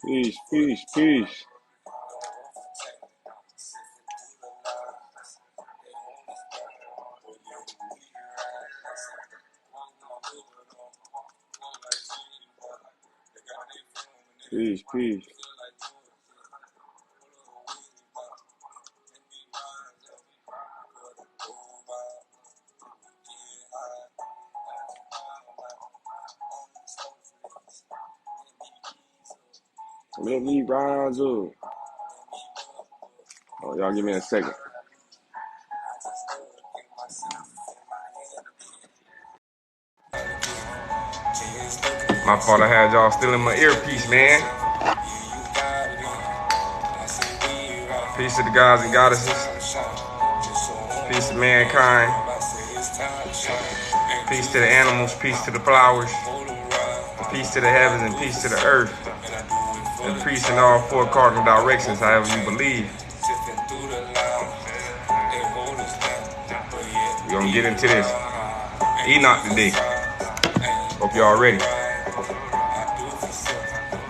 Peace, peace, peace. Peace, peace. Let me rise up. Oh, y'all give me a second. My fault, I had y'all still in my earpiece, man. Peace to the gods and goddesses. Peace to mankind. Peace to the animals. Peace to the flowers. Peace to the heavens and peace to the earth. And peace in all four cardinal directions, however you believe. We're gonna get into this Enoch today. Hope y'all ready.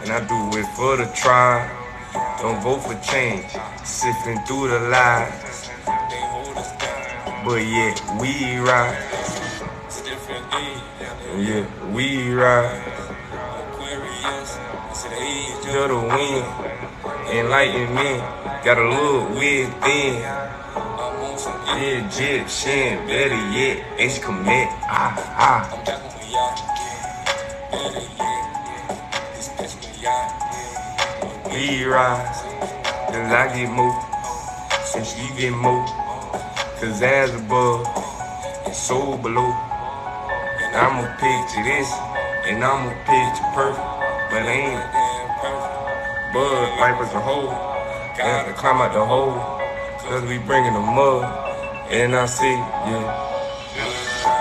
And I do it for the tribe. Don't vote for change. Sifting through the lies. But yet we ride. Yeah, we ride. To the wind. Enlightenment. Gotta look within. Egyptian. Better yet. H commit. We rise, cause I get more, and she get more, cause as above, so below. I'ma picture this, and I'ma picture perfect, but ain't it? Bud, life as a whole, gotta climb out the hole, cause we bringing the mud, and I see, yeah.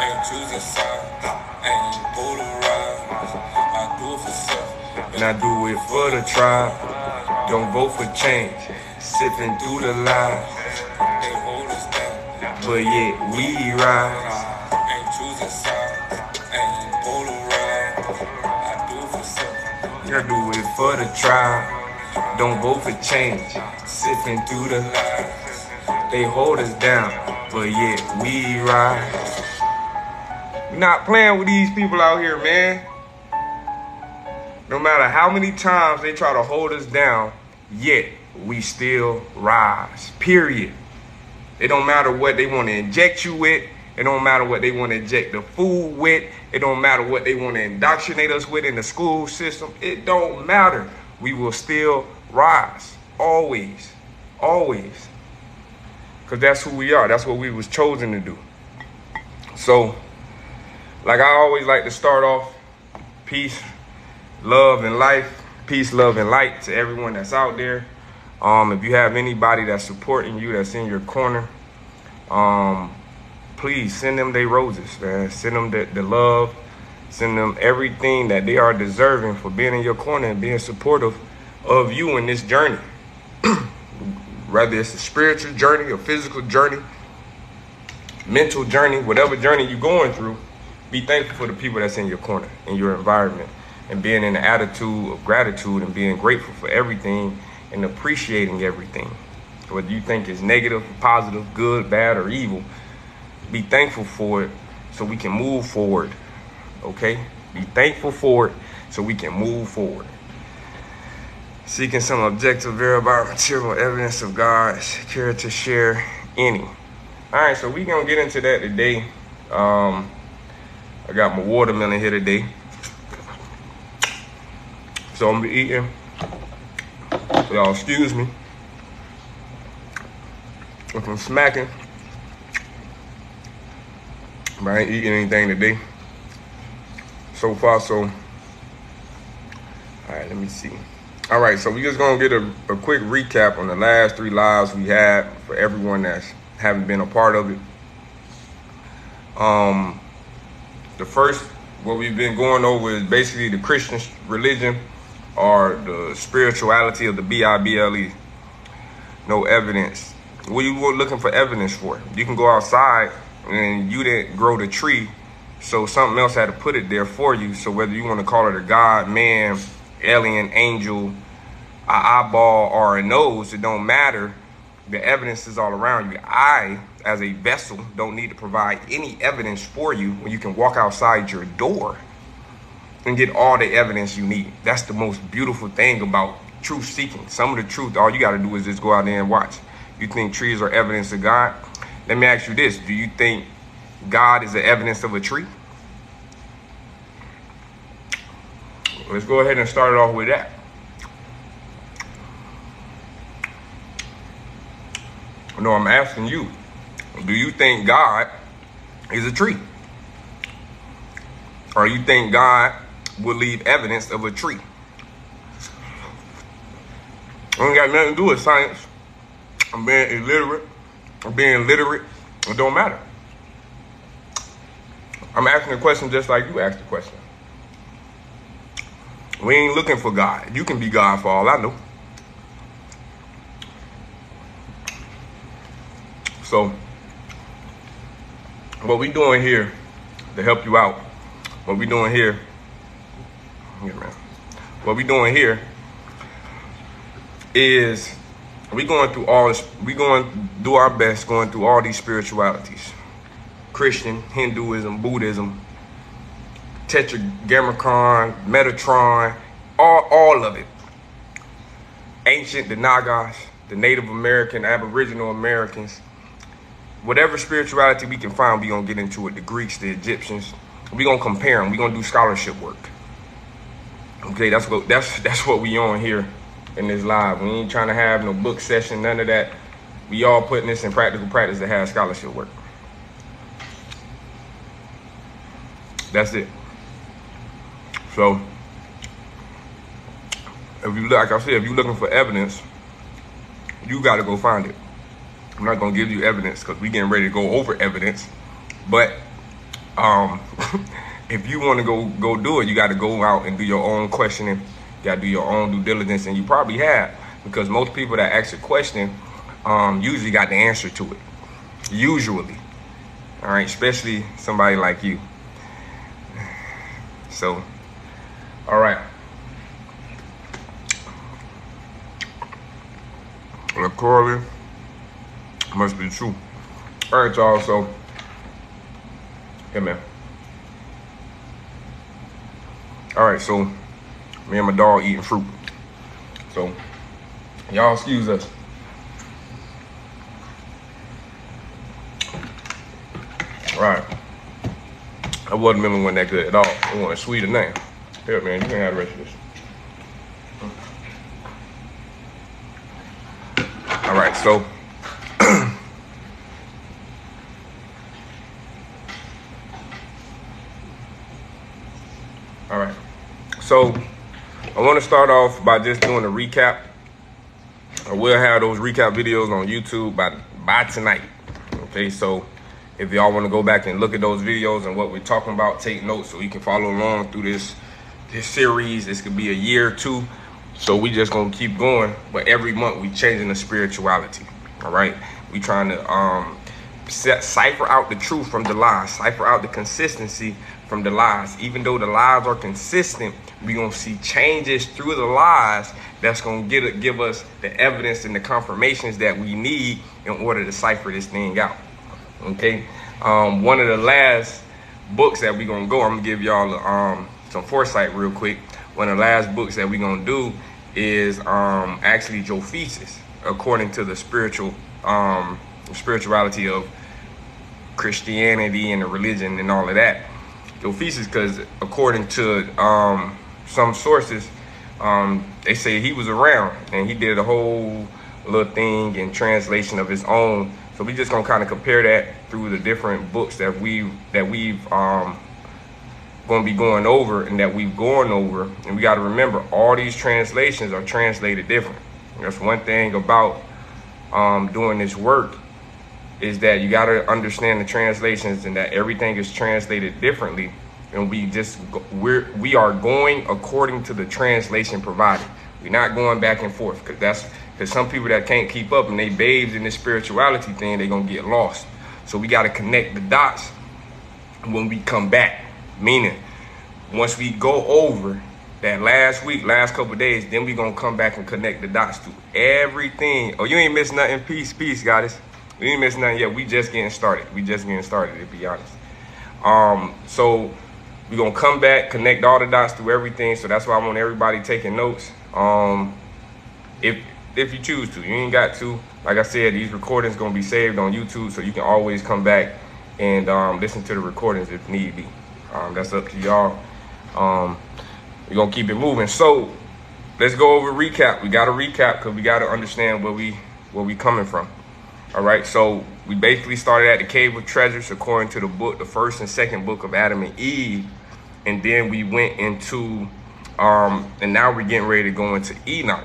Ain't choosing sides, ain't polarized, I do it for self, and I do it for the tribe. Don't vote for change, sipping through the lies. They hold us down, but yet we rise. Ain't choosing sides, ain't polarized. I do it for self, I do it for the tribe. Don't vote for change, sipping through the lies. They hold us down, but yet we rise. We're not playing with these people out here, man. No matter how many times they try to hold us down, yet we still rise, period. It don't matter what they want to inject you with. It don't matter what they want to inject the food with. It don't matter what they want to indoctrinate us with in the school system. It don't matter. We will still rise, always, always. Because that's who we are. That's what we was chosen to do. So, like I always like to start off, peace, love, and life. Peace, love, and light to everyone that's out there. If you have anybody that's supporting you, that's in your corner, please send them their roses, man. Send them the love. Send them everything that they are deserving for being in your corner and being supportive of you in this journey. Whether it's a spiritual journey, a physical journey, mental journey, whatever journey you're going through, be thankful for the people that's in your corner, in your environment. And being in the attitude of gratitude and being grateful for everything and appreciating everything. Whether you think it's negative, positive, good, bad, or evil, be thankful for it so we can move forward, okay? Be thankful for it so we can move forward. Seeking some objective, verified material evidence of God's care to share any. All right, so we're going to get into that today. I got my watermelon here today. So I'm gonna be eating. So y'all excuse me if I'm smacking. But I ain't eating anything today. So far, so. All right, let me see. All right, so we just gonna get a quick recap on the last 3 lives we had for everyone that's haven't been a part of it. The first, what we've been going over is basically the Christian religion, or the spirituality of the Bible. No evidence. What you were looking for evidence for? You can go outside and you didn't grow the tree, so something else had to put it there for you. So whether you want to call it a God, man, alien, angel, eyeball or a nose, it don't matter. The evidence is all around you. I, as a vessel, don't need to provide any evidence for you when you can walk outside your door and get all the evidence you need. That's the most beautiful thing about truth seeking. Some of the truth, all you got to do is just go out there and watch. You think trees are evidence of God? Let me ask you this. Do you think God is the evidence of a tree? Let's go ahead and start it off with that. No, I'm asking you, do you think God is a tree? Or you think God will leave evidence of a tree? It ain't got nothing to do with science. I'm being illiterate. I'm being literate. It don't matter. I'm asking a question just like you asked the question. We ain't looking for God. You can be God for all I know. So, what we doing here to help you out, what we doing here is we going to do our best going through all these spiritualities. Christian, Hinduism, Buddhism, Tetragrammaton, Metatron, all of it. Ancient, the Nagas, the Native American, Aboriginal Americans. Whatever spirituality we can find, we gonna get into it. The Greeks, the Egyptians, we gonna compare them. We gonna do scholarship work. Okay, that's what we on here in this live. We ain't trying to have no book session, none of that. We all putting this in practical practice to have scholarship work. That's it. So, if you look, like I said, if you're looking for evidence, you got to go find it. I'm not gonna give you evidence because we getting ready to go over evidence. But if you want to go do it, you got to go out and do your own questioning. You got to do your own due diligence, and you probably have, because most people that ask a question usually got the answer to it. Usually, all right, especially somebody like you. So, all right. Well, Corley. Must be true. All right, y'all. So, yeah, man. All right, so me and my dog eating fruit. So, y'all excuse us. All right. That watermelon wasn't that good at all. It wasn't sweet or nothing. Here, man, you can have the rest of this. All right, so. All right, so I want to start off by just doing a recap. I will have those recap videos on YouTube by tonight. Okay, so if y'all want to go back and look at those videos and what we're talking about, take notes so you can follow along through this series. This could be a year or two, so we just gonna keep going. But every month we changing the spirituality. All right, we trying to cipher out the truth from the lies, cipher out the consistency from the lies. Even though the lies are consistent, we're going to see changes through the lies that's going to give us the evidence and the confirmations that we need in order to cipher this thing out. Okay, one of the last books that we're going to go, I'm going to give y'all some foresight real quick. One of the last books that we're going to do is actually Josephus, according to the spirituality of Christianity and the religion and all of that. Josephus, because according to some sources, they say he was around and he did a whole little thing in translation of his own. So we just gonna kind of compare that through the different books that we've gonna be going over and that we've gone over. And we got to remember, all these translations are translated different. That's one thing about doing this work, is that you got to understand the translations and that everything is translated differently, and we are going according to the translation provided. We're not going back and forth, because some people that can't keep up and they babes in this spirituality thing, they're gonna get lost. So we got to connect the dots when we come back, meaning once we go over that last couple of days, then we gonna come back and connect the dots to everything. Oh, you ain't missed nothing. Peace, guys. We ain't missed nothing yet. We just getting started. To be honest. So we gonna come back, connect all the dots to everything. So that's why I want everybody taking notes. If you choose to, you ain't got to. Like I said, these recordings gonna be saved on YouTube, so you can always come back and listen to the recordings if need be. That's up to y'all. We're gonna keep it moving. So let's go over recap. We gotta recap because we gotta understand where we coming from. All right, so we basically started at the Cave of Treasures according to the first and second book of Adam and Eve, and then we went into and now we're getting ready to go into Enoch.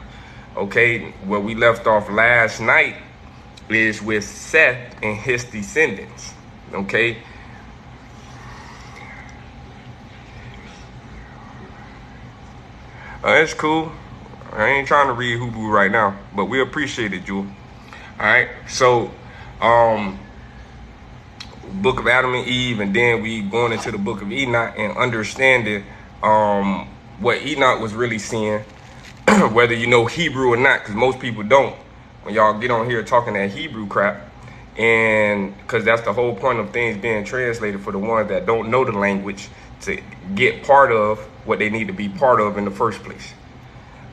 Okay, where we left off last night is with Seth and his descendants. Okay. It's cool. I ain't trying to read Hebrew right now, but we appreciate it, Jewel. All right. So, book of Adam and Eve, and then we going into the book of Enoch and understanding what Enoch was really seeing, whether you know Hebrew or not, because most people don't. When y'all get on here talking that Hebrew crap, and because that's the whole point of things being translated for the ones that don't know the language to get part of what they need to be part of in the first place.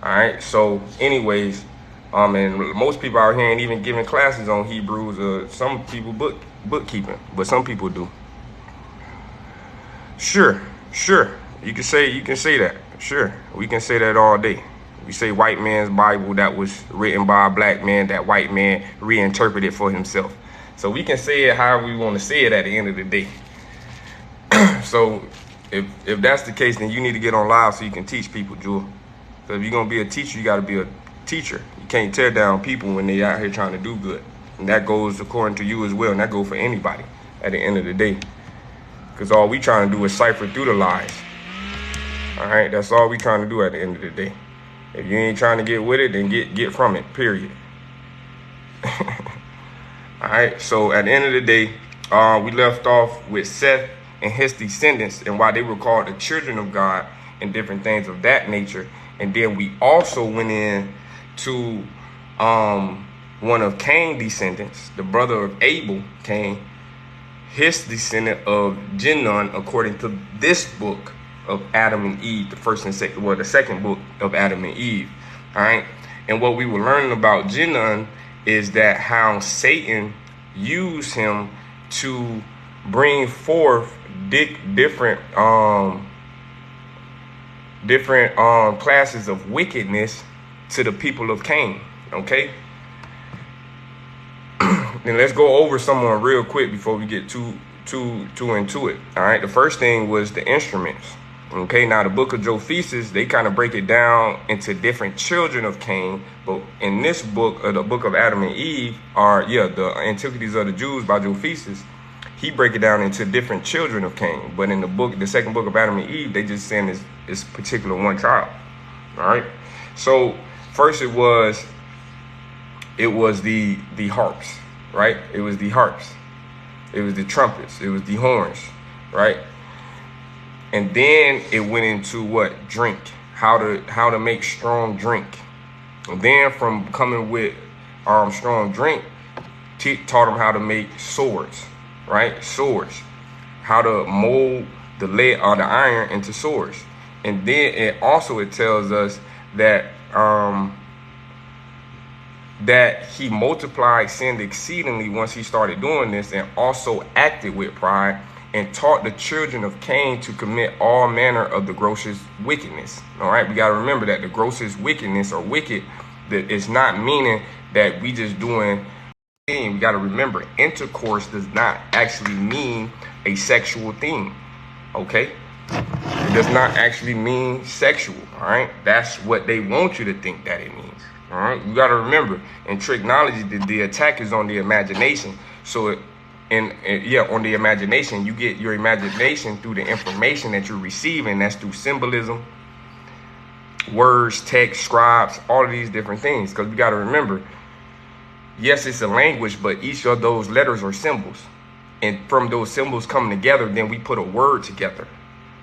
All right. So anyways, and most people out here ain't even giving classes on Hebrews. Some people bookkeeping, but some people do. Sure. You can say that. Sure. We can say that all day. We say white man's Bible that was written by a black man, that white man reinterpreted for himself. So we can say it however we want to say it at the end of the day. So if that's the case, then you need to get on live so you can teach people, Jewel. So if you're going to be a teacher, you got to be a teacher. You can't tear down people when they out here trying to do good. And that goes according to you as well. And that goes for anybody at the end of the day. Because all we trying to do is cipher through the lies. All right. That's all we trying to do at the end of the day. If you ain't trying to get with it, then get from it, period. All right. So at the end of the day, we left off with Seth and his descendants and why they were called the children of God and different things of that nature. And then we also went in to one of Cain's descendants, the brother of Abel, Cain, his descendant of Genon, according to this book of Adam and Eve, the first and second, well, the second book of Adam and Eve. All right. And what we were learning about Genon is that how Satan used him to bring forth different classes of wickedness to the people of Cain. Okay. Then let's go over someone real quick before we get too into it. All right. The first thing was the instruments. Okay. Now the book of Josephus, they kind of break it down into different children of Cain. But in this book, the book of Adam and Eve, the Antiquities of the Jews by Josephus, he break it down into different children of Cain. But in the second book of Adam and Eve, they just saying this particular one child. All right. So first it was the harps, right? It was the harps. It was the trumpets. It was the horns, right? And then it went into what? Drink. How to make strong drink. And then from coming with strong drink, taught them how to make swords, right? Swords. How to mold the lead or the iron into swords. And then it tells us that that he multiplied sin exceedingly once he started doing this, and also acted with pride and taught the children of Cain to commit all manner of the grossest wickedness. All right, we got to remember that the grossest wickedness or wicked, that it's not meaning that we just doing. We got to remember, intercourse does not actually mean a sexual thing. Okay, it does not actually mean sexual. All right, that's what they want you to think that it means. All right, you got to remember, in tricknology, the attack is on the imagination. So on the imagination, you get your imagination through the information that you're receiving. That's through symbolism, words, text, scribes, all of these different things. Because we got to remember, yes, it's a language, but each of those letters are symbols. And from those symbols coming together, then we put a word together.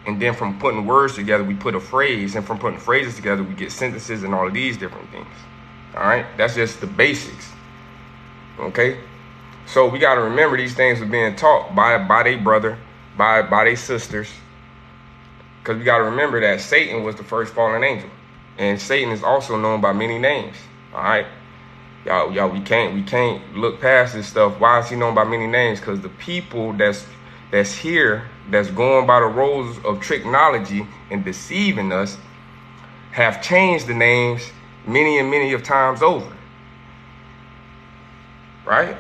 And then from putting words together, we put a phrase. And from putting phrases together, we get sentences and all of these different things. All right? That's just the basics. Okay? So we got to remember these things are being taught by their brother, by their sisters. Because we got to remember that Satan was the first fallen angel. And Satan is also known by many names. All right? Y'all, we can't look past this stuff. Why is he known by many names? Because the people that's here, that's going by the roles of technology and deceiving us, have changed the names many and many of times over. Right?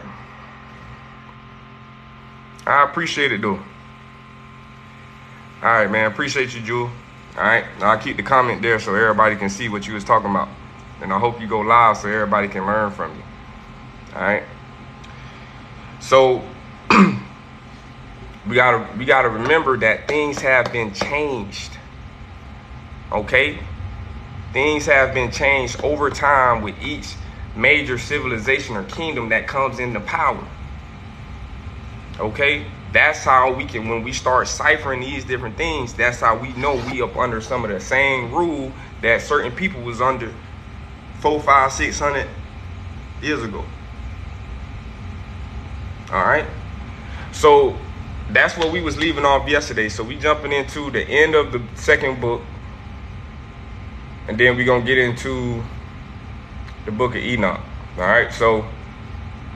I appreciate it, though. All right, man. Appreciate you, Jewel. All right. Now I'll keep the comment there so everybody can see what you was talking about. And I hope you go live so everybody can learn from you. All right. So we gotta remember that things have been changed. Okay? Things have been changed over time with each major civilization or kingdom that comes into power. Okay? That's how we can, when we start ciphering these different things, that's how we know we up under some of the same rule that certain people was under 400, 500, 600 years ago. All right? So that's what we was leaving off yesterday. So we jumping into the end of the second book. And then we're going to get into the book of Enoch. All right? So,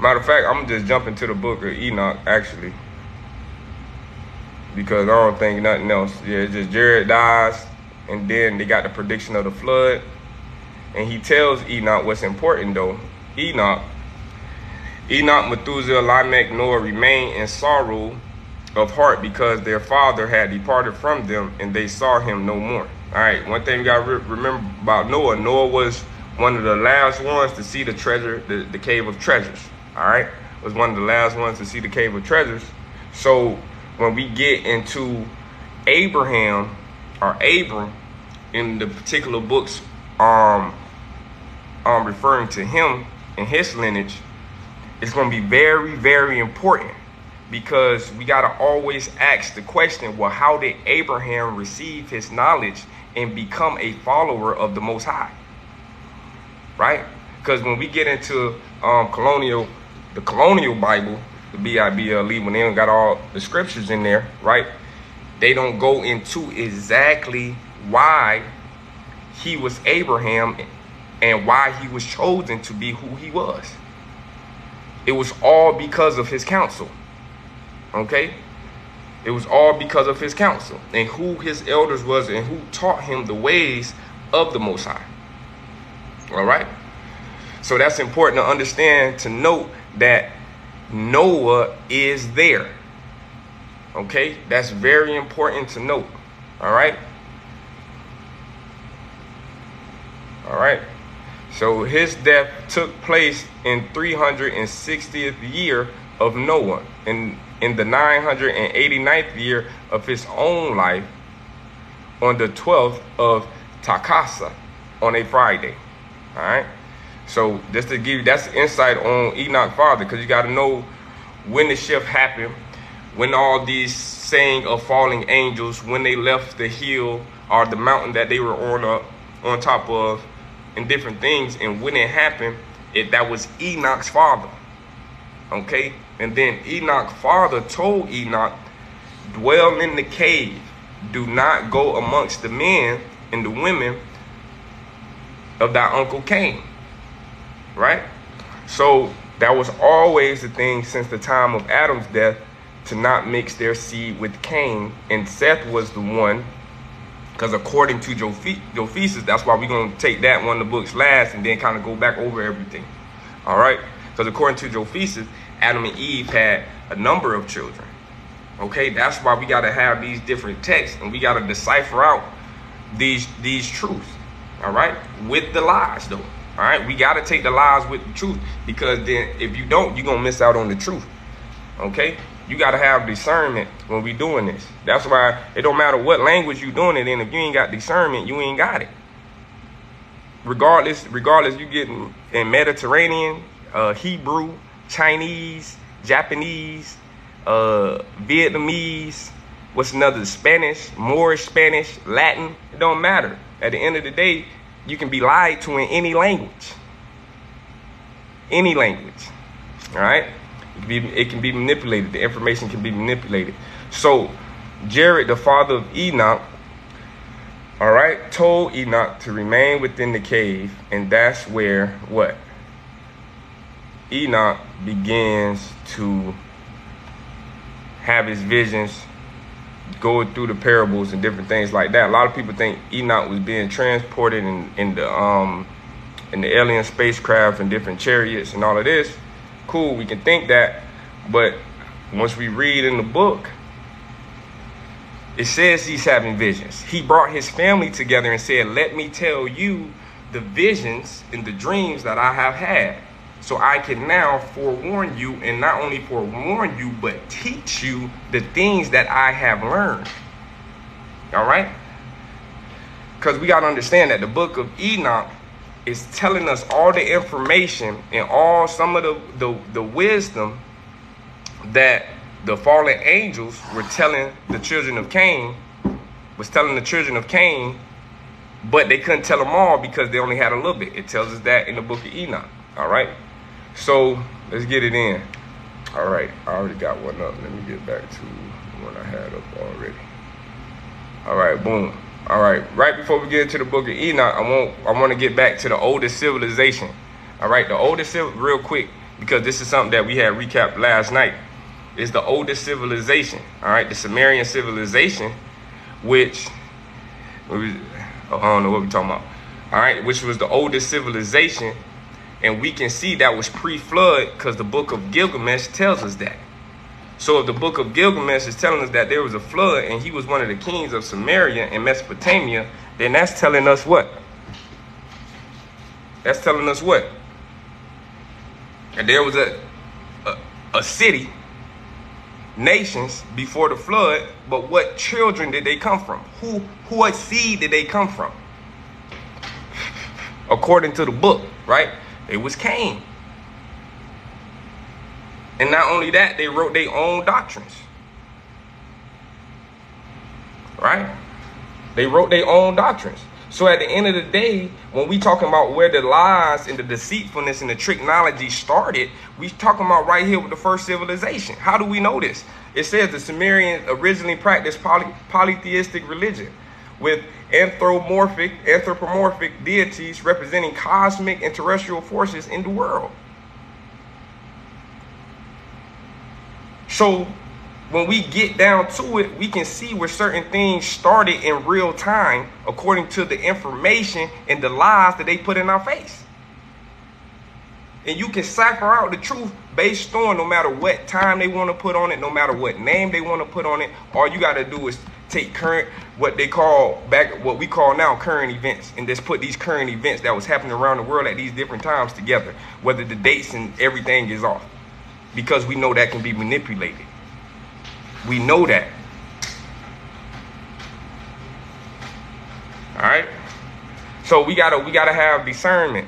matter of fact, I'm just jumping to the book of Enoch, actually. Because I don't think nothing else. Yeah, it's just Jared dies. And then they got the prediction of the flood. And he tells Enoch what's important, though. Enoch, Methuselah, Lamech, Noah remained in sorrow of heart because their father had departed from them and they saw him no more. All right, one thing we got to remember about Noah. Noah was one of the last ones to see the treasure, the cave of treasures. All right, was one of the last ones to see the cave of treasures. So when we get into Abraham or Abram in the particular books, referring to him and his lineage, it's going to be very, very important. Because we got to always ask the question, well, how did Abraham receive his knowledge and become a follower of the Most High? Right? Because when we get into the colonial Bible, the Bible, when they don't got all the scriptures in there, right? They don't go into exactly why he was Abraham and why he was chosen to be who he was. It was all because of his counsel. Okay? It was all because of his counsel and who his elders was and who taught him the ways of the Most High. All right? So that's important to understand, to note that Noah is there. Okay? That's very important to note. All right? All right? So his death took place in 360th year of Noah, in the 989th year of his own life, on the 12th of Takasa, on a Friday. All right. So just to give you, that's insight on Enoch father, because you got to know when the shift happened, when all these saying of falling angels, when they left the hill or the mountain that they were on top of, and different things, and when it happened, that was Enoch's father. Okay. And then Enoch's father told Enoch, dwell in the cave. Do not go amongst the men and the women of thy uncle Cain. Right? So that was always the thing since the time of Adam's death, to not mix their seed with Cain. And Seth was the one, because according to Josephus, that's why we're going to take that one of the books last and then kind of go back over everything. All right? Because according to Josephus, Adam and Eve had a number of children. Okay, that's why we got to have these different texts, and we got to decipher out these truths. All right, with the lies, though. All right, we got to take the lies with the truth, because then if you don't, you're gonna miss out on the truth. Okay, you got to have discernment when we doing this. That's why it don't matter what language you doing it in. If you ain't got discernment, you ain't got it. Regardless, you get in Mediterranean, Hebrew, Chinese, Japanese, Vietnamese, what's another, Spanish, Moorish, Spanish, Latin, it don't matter. At the end of the day, you can be lied to in any language. Any language. All right? It can be manipulated. The information can be manipulated. So, Jared, the father of Enoch, all right, told Enoch to remain within the cave. And that's where what? Enoch begins to have his visions, go through the parables and different things like that. A lot of people think Enoch was being transported in the alien spacecraft and different chariots and all of this. Cool, we can think that, but once we read in the book, it says he's having visions. He brought his family together and said, let me tell you the visions and the dreams that I have had, so I can now forewarn you, and not only forewarn you, but teach you the things that I have learned. All right? Because we got to understand that the book of Enoch is telling us all the information and all some of the wisdom that the fallen angels were telling the children of Cain, but they couldn't tell them all because they only had a little bit. It tells us that in the book of Enoch. All right. So let's get it in. All right. I already got one up. Let me get back to the one I had up already. All right. Boom. All right. Right before we get into the book of Enoch, I want to get back to the oldest civilization. All right. The oldest real quick, because this is something that we had recapped last night, is the oldest civilization. All right. The Sumerian civilization, which I don't know what we're talking about. All right. Which was the oldest civilization. And we can see that was pre-flood because the book of Gilgamesh tells us that. So if the book of Gilgamesh is telling us that there was a flood and he was one of the kings of Samaria in Mesopotamia, then that's telling us what? That's telling us what? And there was a city, nations before the flood, but what children did they come from? What seed did they come from? According to the book, right? It was Cain. And not only that, they wrote their own doctrines. Right? They wrote their own doctrines. So at the end of the day, when we talking about where the lies and the deceitfulness and the technology started, we talking about right here with the first civilization. How do we know this? It says the Sumerians originally practiced polytheistic religion with anthropomorphic deities representing cosmic and terrestrial forces in the world. So when we get down to it, we can see where certain things started in real time according to the information and the lies that they put in our face. And you can cipher out the truth based on no matter what time they want to put on it, no matter what name they want to put on it. All you got to do is take what we call now current events, and just put these current events that was happening around the world at these different times together, whether the dates and everything is off, because we know that can be manipulated. We know that. All right. So we gotta have discernment.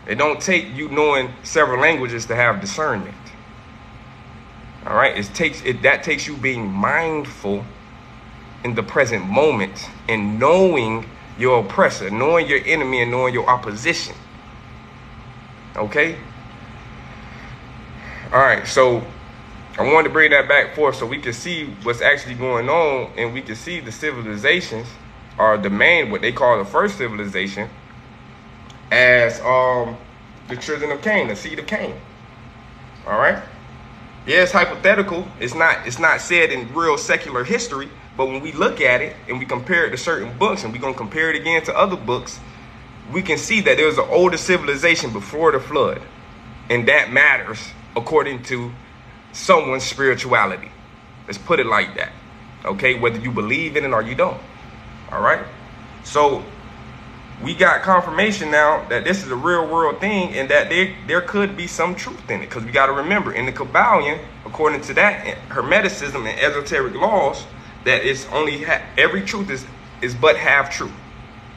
It don't take you knowing several languages to have discernment. All right. That takes you being mindful in the present moment and knowing your oppressor, knowing your enemy, and knowing your opposition. Okay? All right, so I wanted to bring that back forth so we can see what's actually going on, and we can see the civilizations, or the main, what they call the first civilization, as the children of Cain, the seed of Cain. All right? Yeah, it's hypothetical. It's not said in real secular history. But when we look at it and we compare it to certain books, and we're going to compare it again to other books, we can see that there's an older civilization before the flood. And that matters according to someone's spirituality. Let's put it like that. Okay? Whether you believe in it or you don't. All right? So we got confirmation now that this is a real world thing, and that there could be some truth in it. Because we got to remember, in the Kabbalion, according to that, Hermeticism and esoteric laws, that it's only every truth is but half true.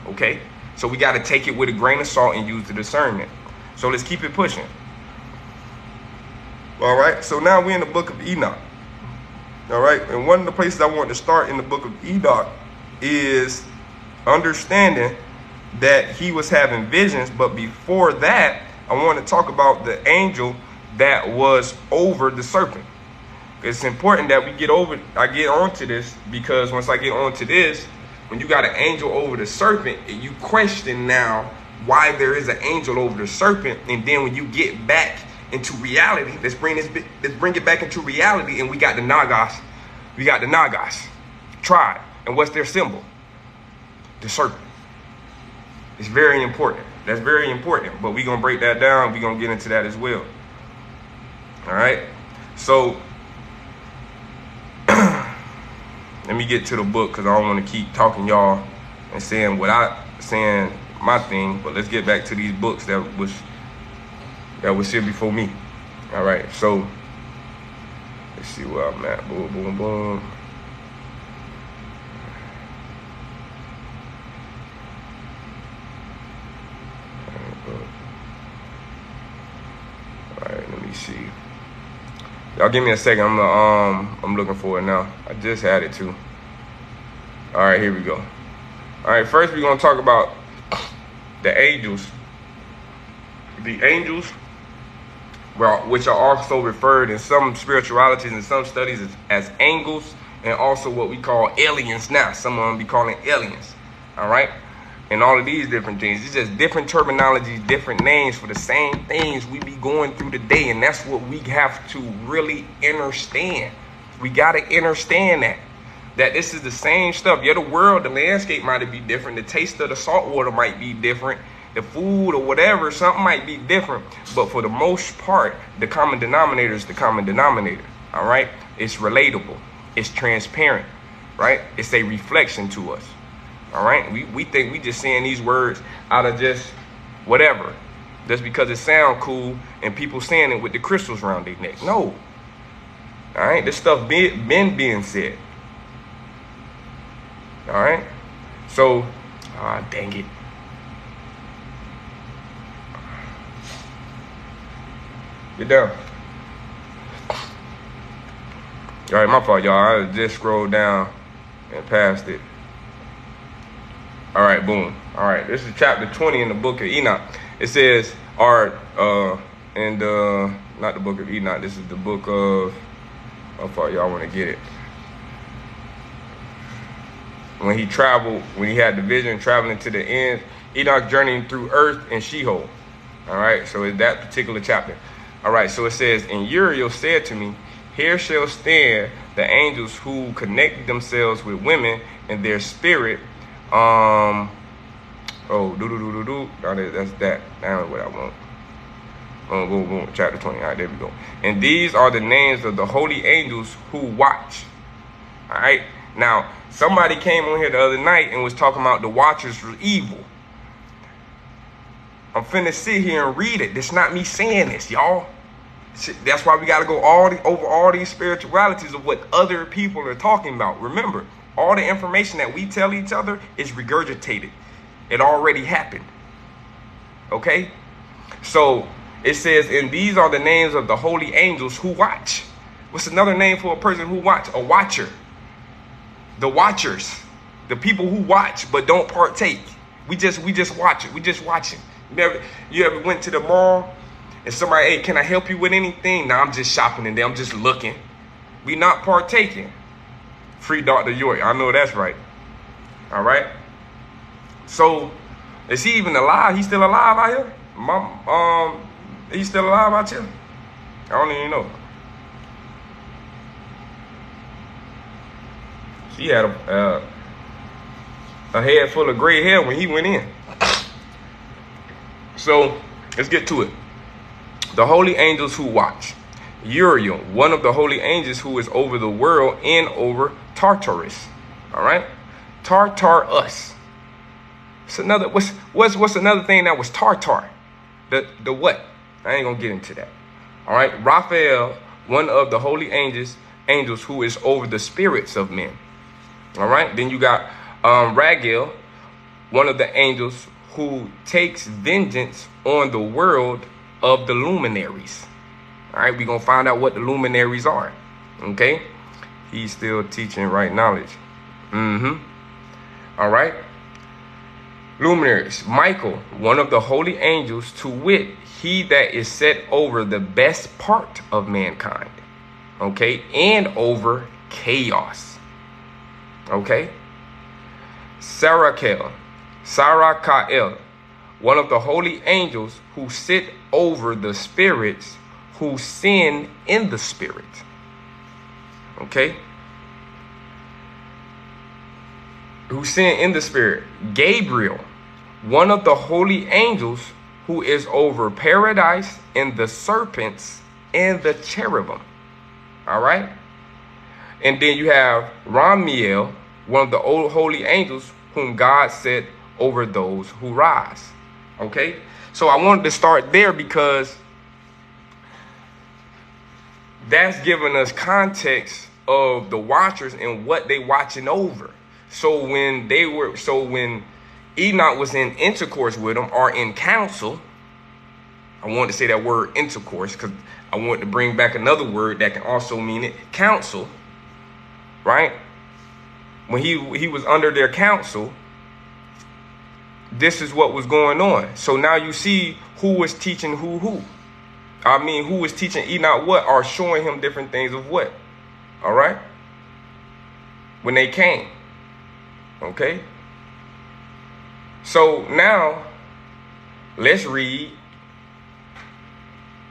Okay? So we got to take it with a grain of salt and use the discernment. So let's keep it pushing. All right? So now we're in the book of Enoch. All right. And one of the places I want to start in the book of Enoch is understanding that he was having visions. But before that, I want to talk about the angel that was over the serpent. It's important that I get onto this, because once I get onto this, when you got an angel over the serpent, and you question now why there is an angel over the serpent, and then when you get back into reality, let's bring it back into reality, and we got the Nagas tribe, and what's their symbol? The serpent. It's very important. That's very important, but we're gonna break that down. We're gonna get into that as well. All right, so let me get to the book, because I don't want to keep talking y'all and saying my thing. But let's get back to these books that was here before me. All right, so let's see where I'm at. Boom, boom, boom. All right, let me see. Y'all give me a second. I'm looking for it now. I just had it too. All right, here we go. All right, first we're gonna talk about the angels. The angels, well, which are also referred in some spiritualities and some studies as angels, and also what we call aliens now. Some of them be calling aliens. All right, and all of these different things. It's just different terminologies, different names for the same things we be going through today, and that's what we have to really understand. We got to understand that this is the same stuff. Yeah, the world, the landscape might be different. The taste of the salt water might be different. The food or whatever, something might be different. But for the most part, the common denominator is the common denominator. All right? It's relatable. It's transparent. Right? It's a reflection to us. All right? We think we just saying these words out of just whatever. Just because it sound cool and people saying it with the crystals around their neck. No. All right? This stuff been being said. All right? So, dang it. Get down. All right, my fault, y'all. I just scrolled down and passed it. All right, boom. All right, this is chapter 20 in the book of Enoch. It says, not the book of Enoch. This is the book of, how far y'all want to get it? When he had the vision, traveling to the end, Enoch journeying through earth and Sheol. All right, so it's that particular chapter. All right, so it says, and Uriel said to me, here shall stand the angels who connected themselves with women in their spirit. No, that's that. That's what I want. Boom, boom, chapter 20. All right, there we go. And these are the names of the holy angels who watch. All right, now, somebody came on here the other night and was talking about the watchers were evil. I'm finna sit here and read it. That's not me saying this, y'all. That's why we got to go over all these spiritualities of what other people are talking about. Remember, all the information that we tell each other is regurgitated. It already happened. Okay? So it says, and these are the names of the holy angels who watch. What's another name for a person who watch? A watcher. The watchers. The people who watch but don't partake. We just watch it. We just watching. You ever went to the mall and somebody, hey, can I help you with anything? No, I'm just shopping and I'm just looking. We not partaking. Free Dr. York. I know that's right. All right. So is he even alive? He's still alive out here? He's still alive out here? I don't even know. She had a head full of gray hair when he went in. So let's get to it. The holy angels who watch. Uriel, one of the holy angels who is over the world and over Tartarus. All right, Tartarus. It's another. What's another thing that was Tartar? The what? I ain't gonna get into that. All right, Raphael, one of the holy angels who is over the spirits of men. All right, then you got Raguel, one of the angels who takes vengeance on the world of the luminaries. All right, we're going to find out what the luminaries are. Okay. he's still teaching right knowledge. All right. Luminaries. Michael, one of the holy angels, to wit, he that is set over the best part of mankind. Okay. And over chaos. Okay. Sarakael, one of the holy angels who sit over the spirits who sin in the spirit. Okay. Who sin in the spirit. Gabriel, one of the holy angels who is over paradise and the serpents and the cherubim. All right. And then you have Ramiel, one of the old holy angels whom God set over those who rise. Okay. So I wanted to start there because that's giving us context of the watchers and what they watching over. So when Enoch was in intercourse with them or in counsel, I wanted to say that word intercourse because I wanted to bring back another word that can also mean it, counsel, right? When he was under their counsel, this is what was going on. So now you see who was teaching who. I mean, who was teaching Enoch what or showing him different things of what. All right. When they came. Okay. So now let's read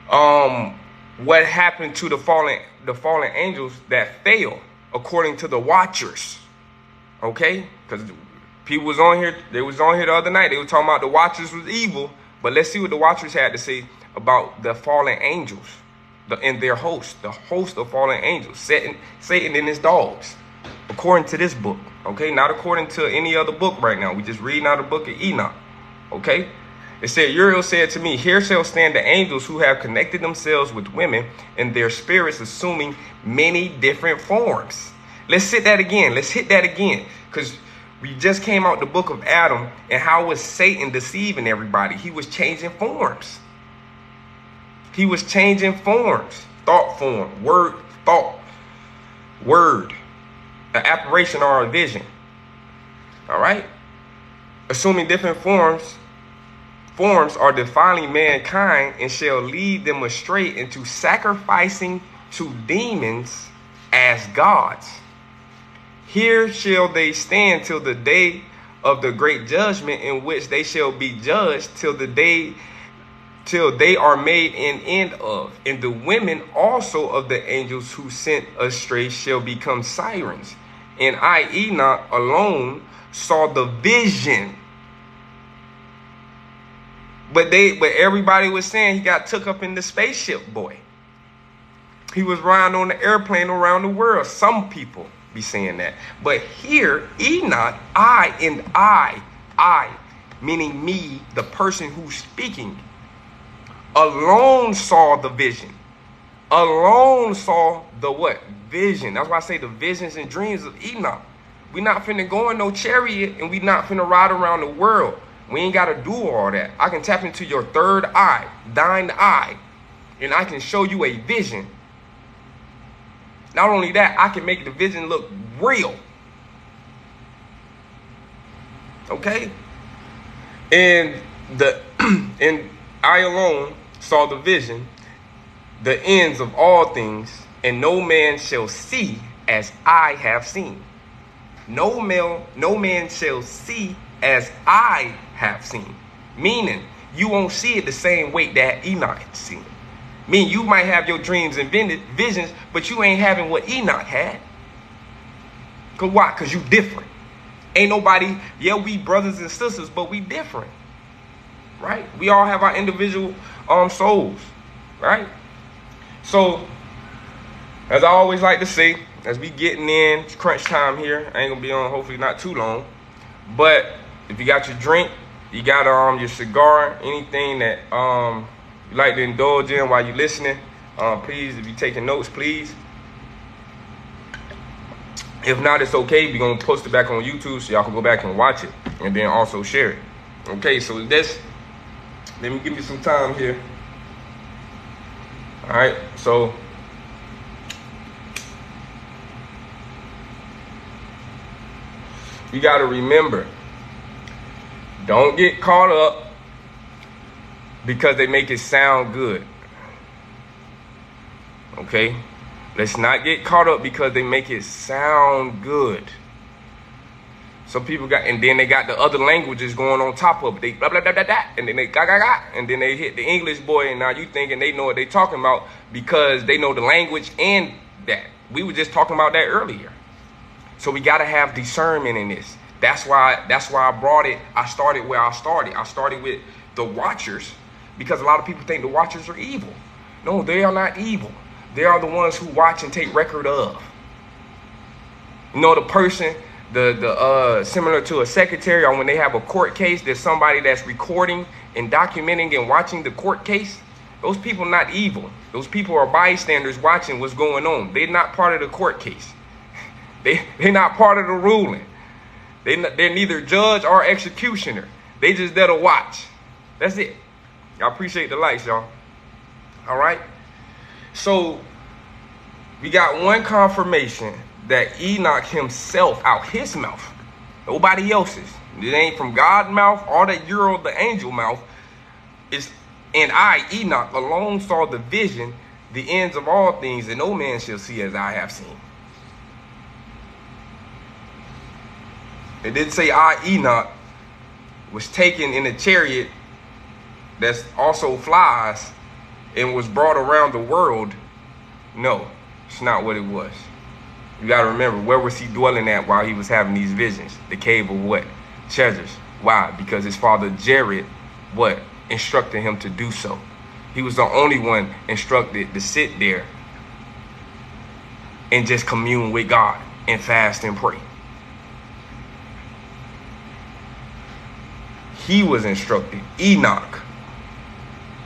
what happened to the fallen angels that fell according to the watchers. Okay? Because people was on here, they was on here the other night. They were talking about the watchers was evil. But let's see what the watchers had to say about the fallen angels and their host, the host of fallen angels, Satan and his dogs, according to this book. Okay, not according to any other book right now. We just reading out the book of Enoch. Okay, it said, Uriel said to me, here shall stand the angels who have connected themselves with women and their spirits assuming many different forms. Let's hit that again. Because we just came out the book of Adam and how was Satan deceiving everybody? He was changing forms. Thought form, word, thought, word, an apparition or a vision. All right. Assuming different forms are defiling mankind and shall lead them astray into sacrificing to demons as gods. Here shall they stand till the day of the great judgment, in which they shall be judged till they are made an end of. And the women also of the angels who sent astray shall become sirens. And I, Enoch, alone saw the vision. But everybody was saying he got took up in the spaceship, boy. He was riding on the airplane around the world. Some people be saying that. But here, Enoch, I, meaning me, the person who's speaking, alone saw the vision. Alone saw the what? Vision. That's why I say the visions and dreams of Enoch. We not finna go in no chariot and we not finna ride around the world. We ain't got to do all that. I can tap into your third eye, thine eye, and I can show you a vision. Not only that, I can make the vision look real. Okay? And I alone saw the vision, the ends of all things, and no man shall see as I have seen. No man shall see as I have seen. Meaning, you won't see it the same way that Enoch had seen it. Meaning, you might have your dreams and visions, but you ain't having what Enoch had. Cause why? Cause you different. Ain't nobody, yeah, we brothers and sisters, but we different. Right? We all have our individual souls. Right? So, as I always like to say, as we getting in, it's crunch time here. I ain't gonna be on hopefully not too long. But if you got your drink, you got your cigar, anything that you like to indulge in while you're listening, please, if you're taking notes, please. If not, it's okay. We're going to post it back on YouTube so y'all can go back and watch it and then also share it. Okay, so let me give you some time here. All right, so you got to remember, don't get caught up because they make it sound good. Okay? Let's not get caught up because they make it sound good. Some people got, and then they got the other languages going on top of it. They blah, blah, blah, blah, blah, and then they ga, ga, ga, and then they hit the English boy, and now you thinking they know what they talking about because they know the language and that. We were just talking about that earlier. So we got to have discernment in this. That's why I brought it. I started where I started. I started with the watchers because a lot of people think the watchers are evil. No, they are not evil. They are the ones who watch and take record of. You know, the person, the similar to a secretary, or when they have a court case, there's somebody that's recording and documenting and watching the court case. Those people not evil. Those people are bystanders watching what's going on. They're not part of the court case. They're not part of the ruling. They're neither judge or executioner. They just there to watch. That's it. I appreciate the likes, y'all. All right. So we got one confirmation that Enoch himself, out his mouth, nobody else's. It ain't from God's mouth or the Uriel, the angel mouth. And I, Enoch, alone saw the vision, the ends of all things, and no man shall see as I have seen. It didn't say I, Enoch, was taken in a chariot that's also flies and was brought around the world. No, it's not what it was. You got to remember, where was he dwelling at while he was having these visions? The cave of what? Treasures. Why? Because his father Jared, what? Instructed him to do so. He was the only one instructed to sit there and just commune with God and fast and pray. He was instructed. Enoch,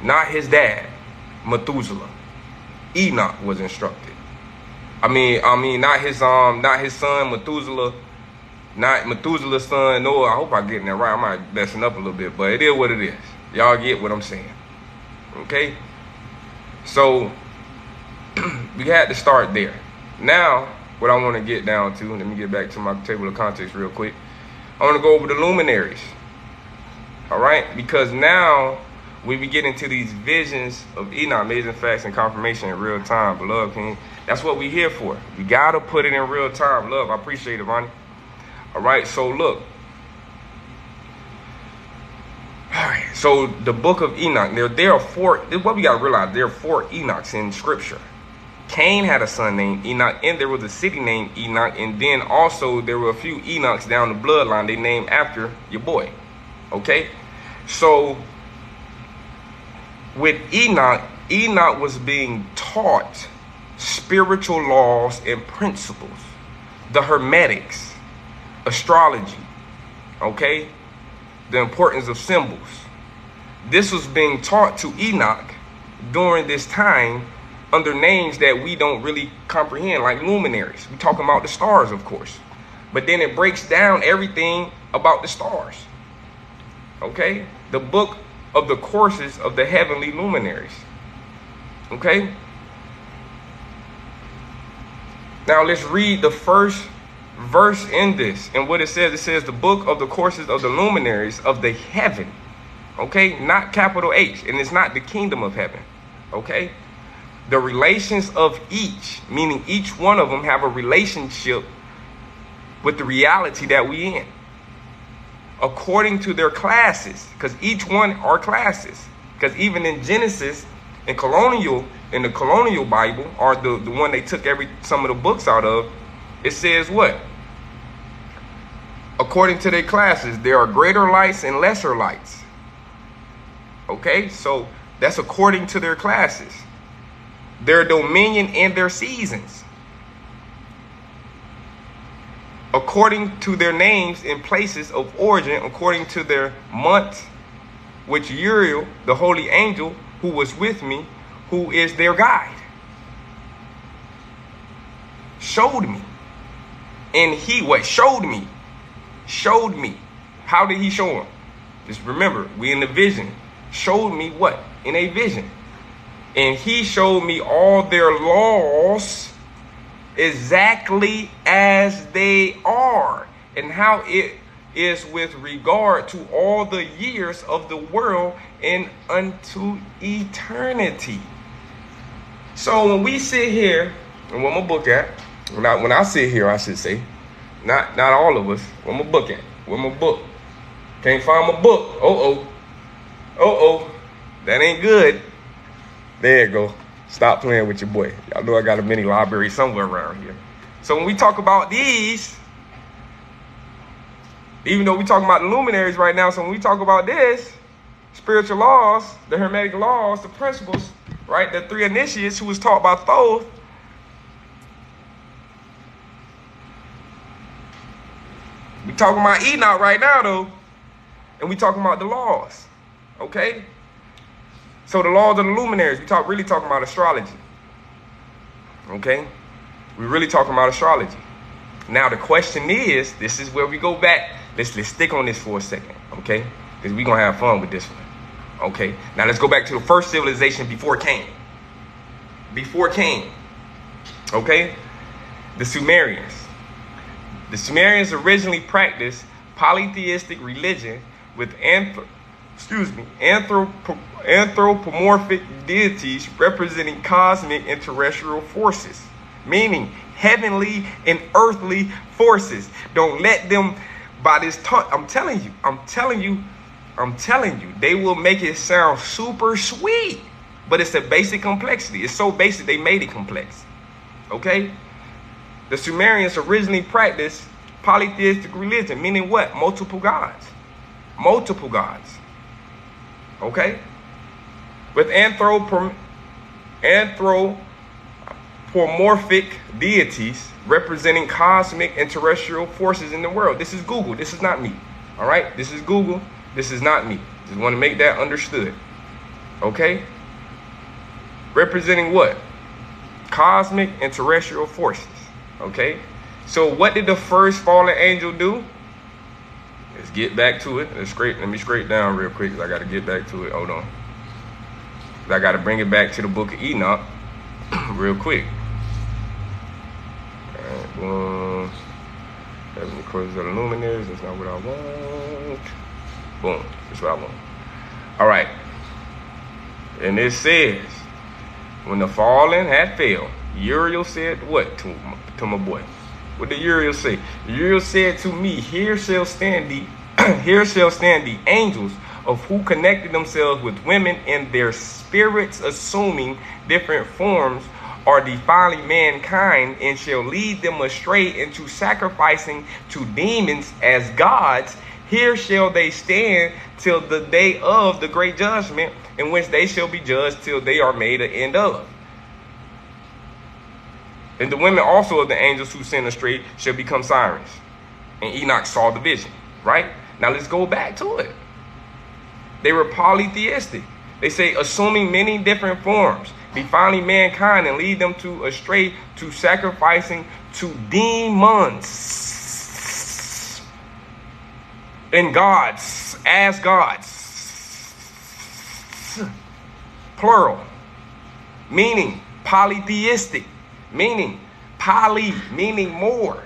not his dad, Methuselah. Enoch was instructed. I mean, not his son Methuselah, not Methuselah's son Noah. I hope I'm getting that right. I might be messing up a little bit, but it is what it is. Y'all get what I'm saying. Okay? So we had to start there. Now, what I want to get down to, let me get back to my table of contents real quick. I want to go over the luminaries. All right? Because now we be getting to these visions of Enoch, amazing facts and confirmation in real time. Beloved King, that's what we here for. We got to put it in real time. Love, I appreciate it, Ronnie. All right, so look. All right, so the book of Enoch, there are four, what we got to realize, there are four Enochs in scripture. Cain had a son named Enoch, and there was a city named Enoch, and then also there were a few Enochs down the bloodline they named after your boy. Okay, so with Enoch, Enoch was being taught spiritual laws and principles, the Hermetics, astrology, okay, the importance of symbols. This was being taught to Enoch during this time under names that we don't really comprehend, like luminaries. We're talking about the stars, of course, but then it breaks down everything about the stars. Okay, the book of the courses of the heavenly luminaries. Okay, now let's read the first verse in this, and what it says the book of the courses of the luminaries of the heaven. Okay, not capital H, and it's not the kingdom of heaven. Okay, the relations of each, meaning each one of them have a relationship with the reality that we in, according to their classes, because each one are classes. Because even in Genesis, in the colonial Bible, or the one they took some of the books out of, it says what? According to their classes, there are greater lights and lesser lights. Okay, so that's according to their classes, their dominion and their seasons, according to their names and places of origin, according to their months, which Uriel, the holy angel who was with me, who is their guide, showed me. And he showed me. How did he show him? Just remember, we in the vision. Showed me what? In a vision. And he showed me all their laws exactly as they are. and how it is with regard to all the years of the world and unto eternity. So when we sit here, and what I'm gonna book at, when I sit here, I should say, not all of us, what I'm gonna book at, what I'm gonna book. Can't find my book. That ain't good. There you go. Stop playing with your boy. Y'all know I got a mini library somewhere around here. So when we talk about these, even though we talking about the luminaries right now, so when we talk about this, spiritual laws, the Hermetic laws, the principles, right? The three initiates who was taught by Thoth, we talking about Enoch right now though, and we talking about the laws, okay? So the laws of the luminaries, we really talking about astrology, okay? We really talking about astrology. Now the question is, this is where we go back. Let's stick on this for a second, okay? Because we're going to have fun with this one, okay? Now let's go back to the first civilization before Cain. Before Cain, okay? The Sumerians. The Sumerians originally practiced polytheistic religion with anthropomorphic deities representing cosmic and terrestrial forces, meaning heavenly and earthly forces. Don't let them by this tongue. I'm telling you, they will make it sound super sweet, but it's a basic complexity. It's so basic they made it complex. Okay? The Sumerians originally practiced polytheistic religion, meaning what? Multiple gods. Multiple gods. Okay? With anthropomorphic deities representing cosmic and terrestrial forces in the world. This is Google. This is not me. All right? This is Google. This is not me. Just want to make that understood. Okay? Representing what? Cosmic and terrestrial forces. Okay? So what did the first fallen angel do? Let's get back to it. Let me scrape down real quick because I got to get back to it. Hold on. I got to bring it back to the book of Enoch real quick. All right, boom. Heavenly courses of the luminaries. That's not what I want. Boom. That's what I want. All right. And it says, when the fallen had failed, Uriel said what to my boy? What did Uriel say? Uriel said to me, here shall stand the angels of who connected themselves with women, and their spirits assuming different forms are defiling mankind, and shall lead them astray into sacrificing to demons as gods. Here shall they stand till the day of the great judgment, in which they shall be judged till they are made an end of. And the women also of the angels who sin astray shall become sirens. And Enoch saw the vision, right? Now let's go back to it. They were polytheistic. They say assuming many different forms, defiling mankind and lead them to astray to sacrificing to demons and gods, as gods, plural, meaning polytheistic, meaning poly, meaning more.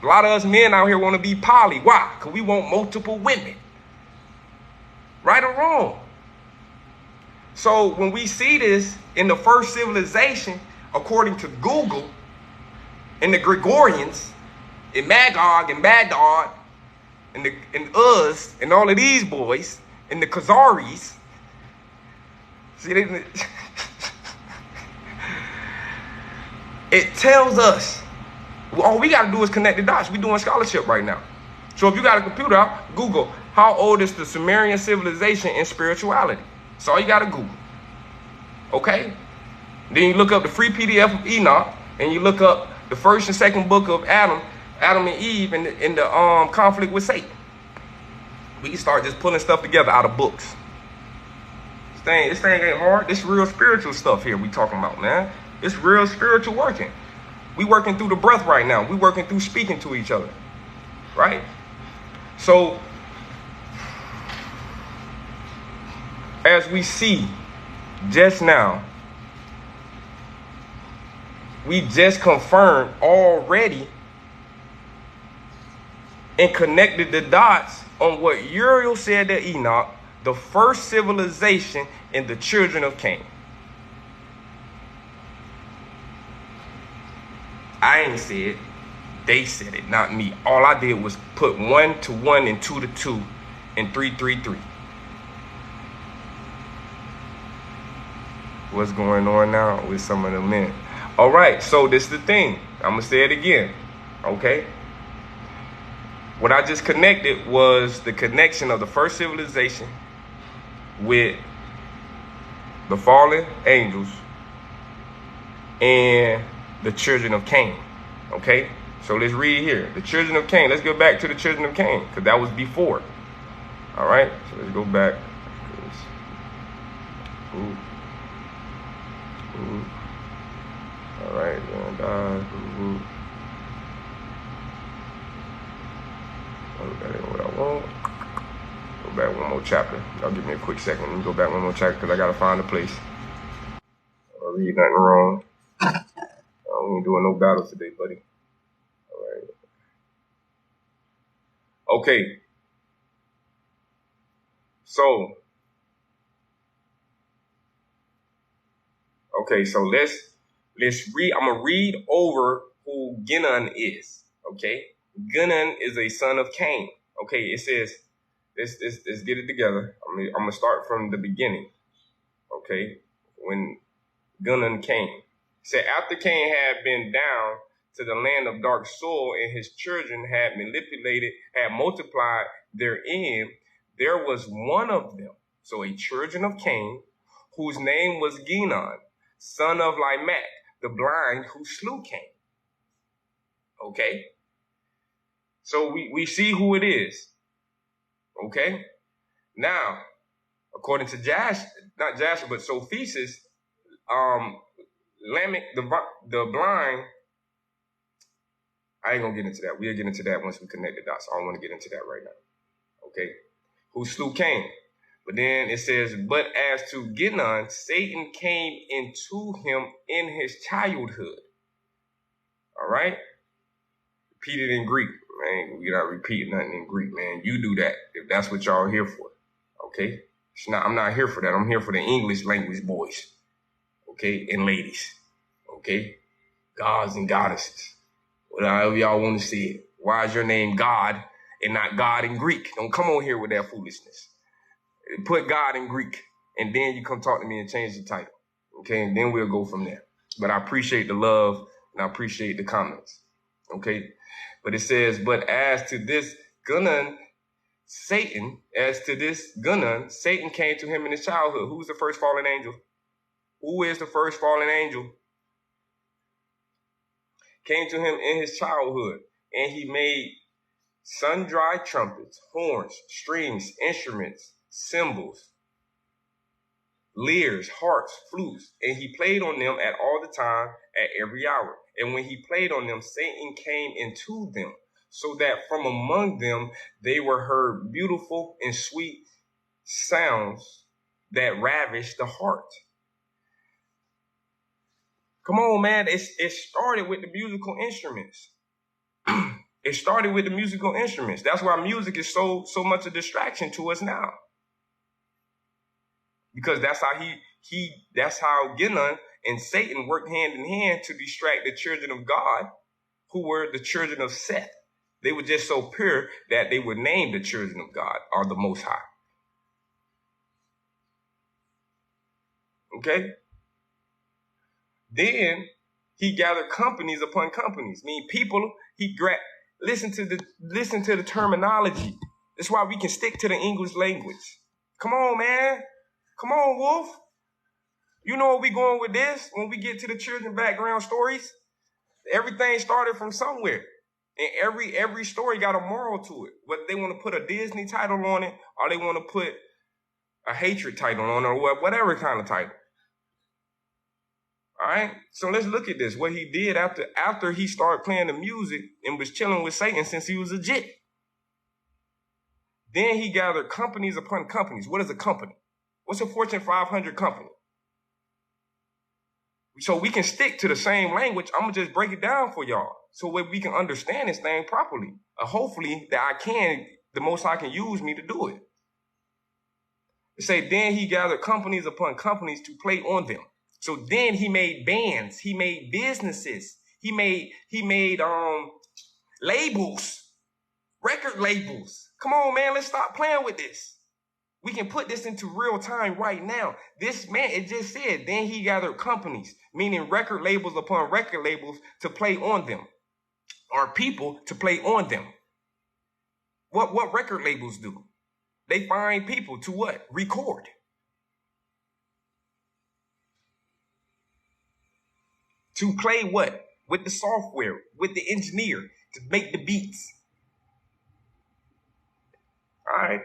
A lot of us men out here want to be poly. Why? Because we want multiple women. Right or wrong? So when we see this in the first civilization, according to Google, in the Gregorians, in Magog and Magog, and Uz, and all of these boys, and the Khazaris, see, it tells us, all we got to do is connect the dots. We're doing scholarship right now. So if you got a computer out, Google, how old is the Sumerian civilization in spirituality? That's all you got to Google. Okay? Then you look up the free PDF of Enoch, and you look up the first and second book of Adam and Eve, in the conflict with Satan. We can start just pulling stuff together out of books. This thing ain't hard. This real spiritual stuff here we talking about, man. It's real spiritual working. We working through the breath right now. We working through speaking to each other. Right? So, as we see just now, we just confirmed already and connected the dots on what Uriel said to Enoch, the first civilization in the children of Cain. I ain't said it. They said it, not me. All I did was put 1 to 1 and 2 to 2 and 3 3 3. What's going on now with some of the men? All right, so this is the thing. I'm going to say it again, okay? What I just connected was the connection of the first civilization with the fallen angels and the children of Cain, okay? So let's read here. The children of Cain. Let's go back to the children of Cain, because that was before. All right, so let's go back. Ooh. Ooh. All right, and ooh. Oh, that ain't what I want. Go back one more chapter. Y'all give me a quick second. Let me go back one more chapter because I gotta find a place. I don't read nothing wrong. I ain't doing no battles today, buddy. All right. Okay. So. Okay, so let's read. I'm gonna read over who Ginon is. Okay, Ginon is a son of Cain. Okay, it says, let's get it together. I'm gonna start from the beginning. Okay, when Ginon came, it said after Cain had been down to the land of dark soil and his children had multiplied therein, there was one of them, so a children of Cain, whose name was Ginon, son of Lamech, the blind, who slew Cain. Okay? So we see who it is. Okay? Now, according to not Jasher, but Sophesis, Lamech, the blind, I ain't gonna get into that. We'll get into that once we connect the dots. I don't want to get into that right now. Okay? Who slew Cain. But then it says, but as to Ginon, Satan came into him in his childhood. All right? Repeat it in Greek. Man, we're not repeating nothing in Greek, man. You do that if that's what y'all here for. Okay? I'm not here for that. I'm here for the English language boys. Okay? And ladies. Okay? Gods and goddesses. Whatever y'all want to say it. Why is your name God and not God in Greek? Don't come on here with that foolishness. Put God in Greek, and then you come talk to me and change the title. Okay, and then we'll go from there. But I appreciate the love, and I appreciate the comments. Okay, but it says, but as to this Ginon, Satan came to him in his childhood. Who's the first fallen angel? Who is the first fallen angel? Came to him in his childhood, and he made sundry trumpets, horns, strings, instruments, cymbals, lyres, harps, flutes, and he played on them at all the time, at every hour. And when he played on them, Satan came into them, so that from among them they were heard beautiful and sweet sounds that ravished the heart. Come on, man. It started with the musical instruments. It started with the musical instruments. That's why music is so much a distraction to us now. Because that's how Ginon and Satan worked hand in hand to distract the children of God, who were the children of Seth. They were just so pure that they were named the children of God, or the Most High. Okay? Then he gathered companies upon companies. I mean, people, listen to the terminology. That's why we can stick to the English language. Come on, man. Come on, Wolf. You know where we going with this when we get to the children background stories? Everything started from somewhere. And every story got a moral to it. Whether they want to put a Disney title on it, or they want to put a hatred title on it, or whatever kind of title. All right? So let's look at this. What he did after he started playing the music and was chilling with Satan since he was a jit. Then he gathered companies upon companies. What is a company? What's a Fortune 500 company? So we can stick to the same language. I'm gonna just break it down for y'all so we can understand this thing properly. Hopefully that the Most High can use me to do it. It say, then he gathered companies upon companies to play on them. So then he made bands, he made businesses, he made labels, record labels. Come on, man, let's stop playing with this. We can put this into real time right now. This man, it just said, then he gathered companies, meaning record labels upon record labels to play on them, or people to play on them. What record labels do? They find people to what? Record. To play what? With the software, with the engineer, to make the beats. All right.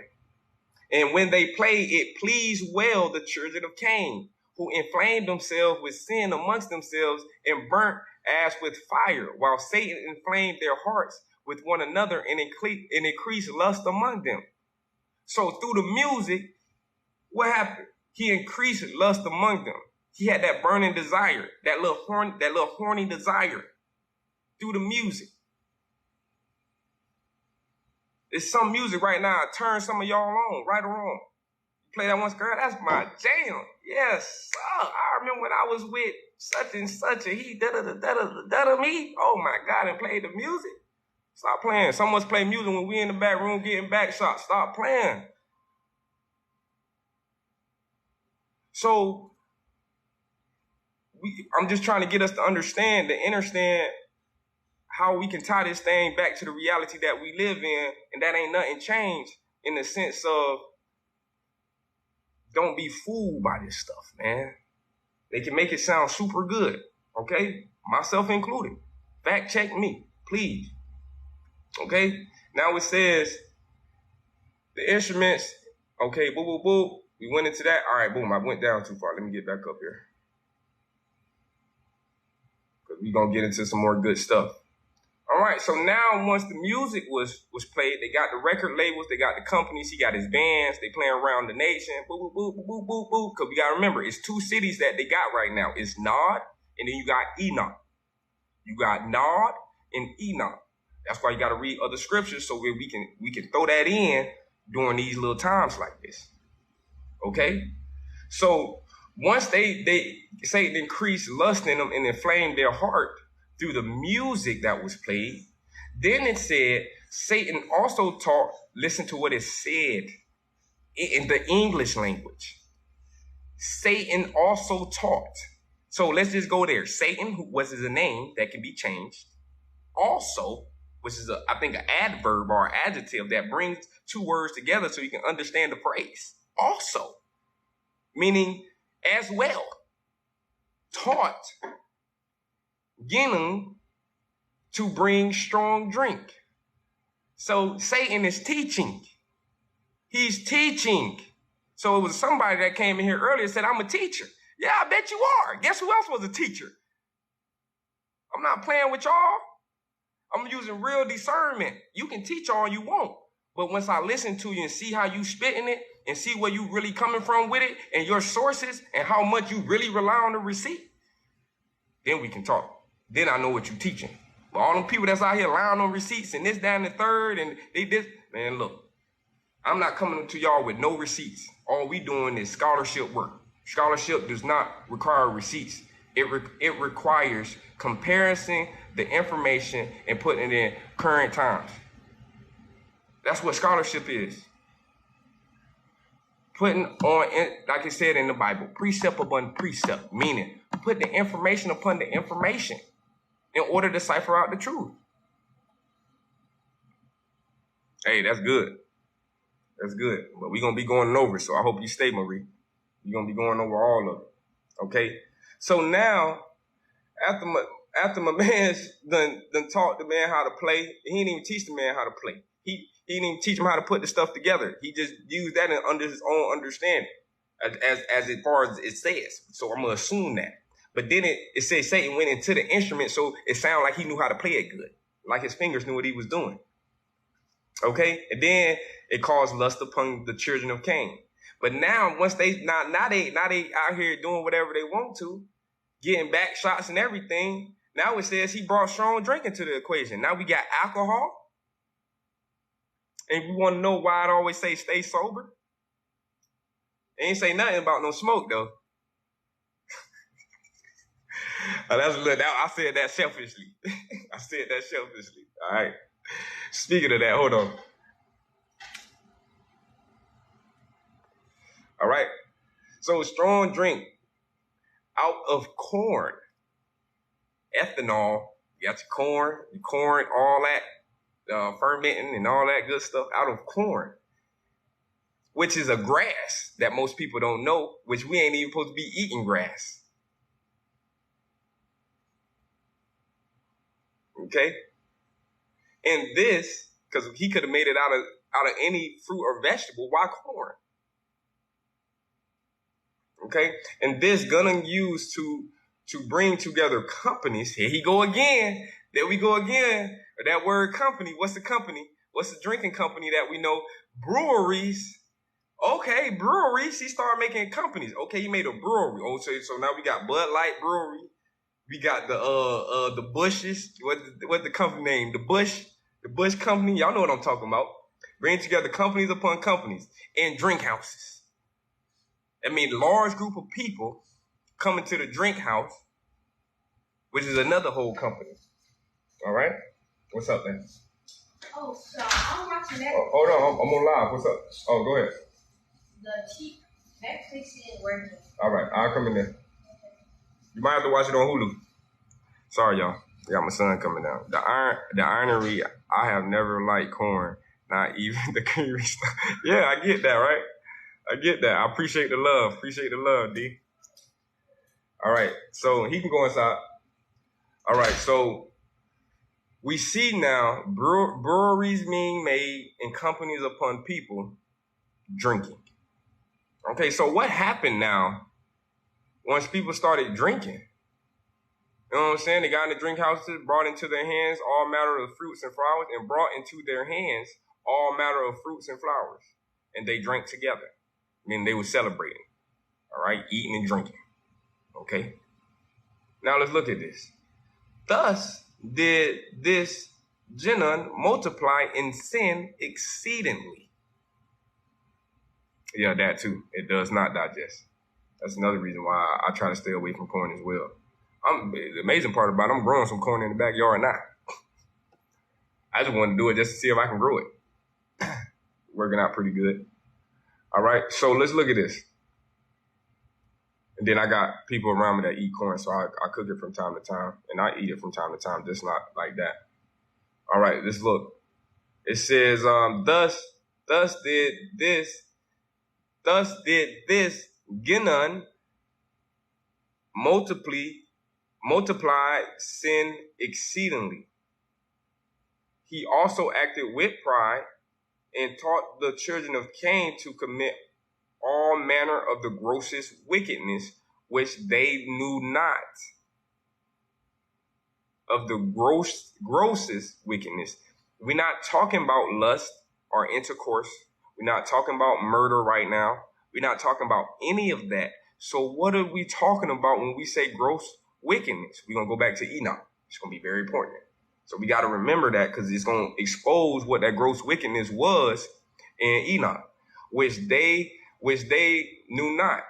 And when they played, it pleased well the children of Cain, who inflamed themselves with sin amongst themselves and burnt as with fire, while Satan inflamed their hearts with one another and increased lust among them. So through the music, what happened? He increased lust among them. He had that burning desire, that little horny desire through the music. There's some music right now, turn some of y'all on, right or wrong. You play that once, girl, that's my jam. Yes, I remember when I was with such and such, and he da-da-da-da-da-da me. Oh my God, and played the music. Stop playing. Someone's playing music when we in the back room getting back shots. Stop playing. So I'm just trying to get us to understand how we can tie this thing back to the reality that we live in, and that ain't nothing changed in the sense of don't be fooled by this stuff, man. They can make it sound super good, okay? Myself included. Fact check me, please. Okay? Now it says the instruments, okay, boop, boop, boop. We went into that. All right, boom, I went down too far. Let me get back up here. Because we're going to get into some more good stuff. All right, so now once the music was played, they got the record labels, they got the companies, he got his bands, they playing around the nation, boop, boop, boop, boop, boop, boop. Because we got to remember, it's two cities that they got right now. It's Nod, and then you got Enoch. You got Nod and Enoch. That's why you got to read other scriptures so we can throw that in during these little times like this. Okay? So once they Satan increased lust in them and inflamed their heart through the music that was played, then it said Satan also taught, listen to what it said in the English language. Satan also taught. So let's just go there. Satan, which is a name that can be changed, also, which is I think an adverb or adjective that brings two words together so you can understand the phrase. Also, meaning as well, taught Ginnam to bring strong drink. So Satan is teaching. He's teaching. So it was somebody that came in here earlier and said, I'm a teacher. Yeah, I bet you are. Guess who else was a teacher? I'm not playing with y'all. I'm using real discernment. You can teach all you want. But once I listen to you and see how you spitting it and see where you really coming from with it and your sources and how much you really rely on the receipt, then we can talk. Then I know what you're teaching. But all them people that's out here lying on receipts and this, that, and the third, and they this, man, look, I'm not coming to y'all with no receipts. All we doing is scholarship work. Scholarship does not require receipts. It requires comparison the information and putting it in current times. That's what scholarship is. Putting on, like it said in the Bible, precept upon precept, meaning put the information upon the information in order to cipher out the truth. Hey, that's good. That's good. But we're going to be going over, so I hope you stay, Marie. We're going to be going over all of it. Okay? So now, after my man done taught the man how to play, he didn't even teach the man how to play. He didn't even teach him how to put the stuff together. He just used that under his own understanding, as far as it says. So I'm going to assume that. But then it says Satan went into the instrument, so it sounded like he knew how to play it good. Like his fingers knew what he was doing. Okay? And then it caused lust upon the children of Cain. But now, once now they out here doing whatever they want to, getting back shots and everything. Now it says he brought strong drinking to the equation. Now we got alcohol. And we want to know why it always say stay sober. It ain't say nothing about no smoke, though. I said that selfishly. I said that selfishly. All right. Speaking of that, hold on. All right. So strong drink out of corn. Ethanol. You got your corn, all that, fermenting and all that good stuff out of corn, which is a grass that most people don't know, which we ain't even supposed to be eating grass. Okay? And this, because he could have made it out of any fruit or vegetable, why corn? Okay? And this gonna use to bring together companies. Here he go again. There we go again. That word company. What's the company? What's the drinking company that we know? Breweries. Okay, breweries. He started making companies. Okay, he made a brewery. Oh, so now we got Bud Light Brewery. We got the Bushes. What the company name? The Bush Company. Y'all know what I'm talking about. Bring together companies upon companies and drink houses. I mean, large group of people coming to the drink house, which is another whole company. All right? What's up, man? Oh, so I'm watching that. Oh, hold on, I'm on live. What's up? Oh, go ahead. The cheap Netflix isn't working. All right, I'll come in there. You might have to watch it on Hulu. Sorry, y'all. I got my son coming down. The ironery, I have never liked corn, not even the creamy stuff. Yeah, I get that, right? I get that. I appreciate the love. Appreciate the love, D. All right, so he can go inside. All right, so we see now breweries being made and companies upon people drinking. Okay, so what happened now once people started drinking? You know what I'm saying? They got in the drink houses, brought into their hands all manner of fruits and flowers, and brought into their hands all manner of fruits and flowers. And they drank together. I mean, they were celebrating. All right, eating and drinking. Okay. Now let's look at this. Thus did this Genon multiply in sin exceedingly. Yeah, that too. It does not digest. That's another reason why I try to stay away from corn as well. The amazing part about it, I'm growing some corn in the backyard now. I just want to do it just to see if I can grow it. Working out pretty good. All right, so let's look at this. And then I got people around me that eat corn, so I cook it from time to time, and I eat it from time to time, just not like that. All right, let's look. It says, thus did this Genon multiplied sin exceedingly. He also acted with pride and taught the children of Cain to commit all manner of the grossest wickedness, which they knew not. Of the grossest wickedness. We're not talking about lust or intercourse. We're not talking about murder right now. We're not talking about any of that. So what are we talking about when we say gross wickedness? We're going to go back to Enoch. It's going to be very important. So we got to remember that because it's going to expose what that gross wickedness was in Enoch, which they knew not,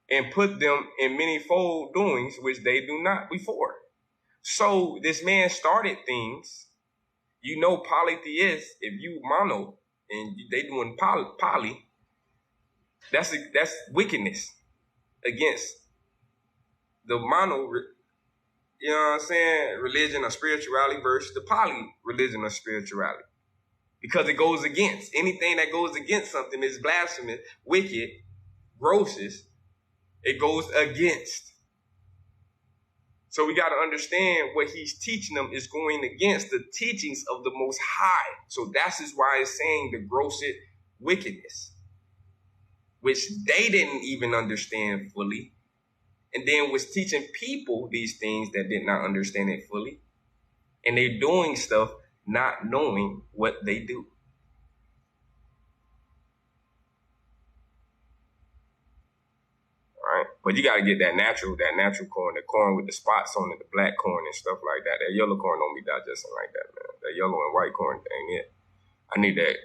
and put them in manyfold doings which they knew not before. So this man started things. You know, polytheists, if you mono and they doing poly, that's wickedness against the mono, you know what I'm saying, religion or spirituality versus the poly religion or spirituality. Because it goes against. Anything that goes against something is blasphemous, wicked, grossest. It goes against. So we got to understand what he's teaching them is going against the teachings of the Most High. So that's is why it's saying the grossest wickedness, which they didn't even understand fully. And then was teaching people these things that did not understand it fully. And they're doing stuff not knowing what they do. All right. But you got to get that natural corn, the corn with the spots on it, the black corn and stuff like that. That yellow corn don't be digesting like that, man. That yellow and white corn ain't it. I need that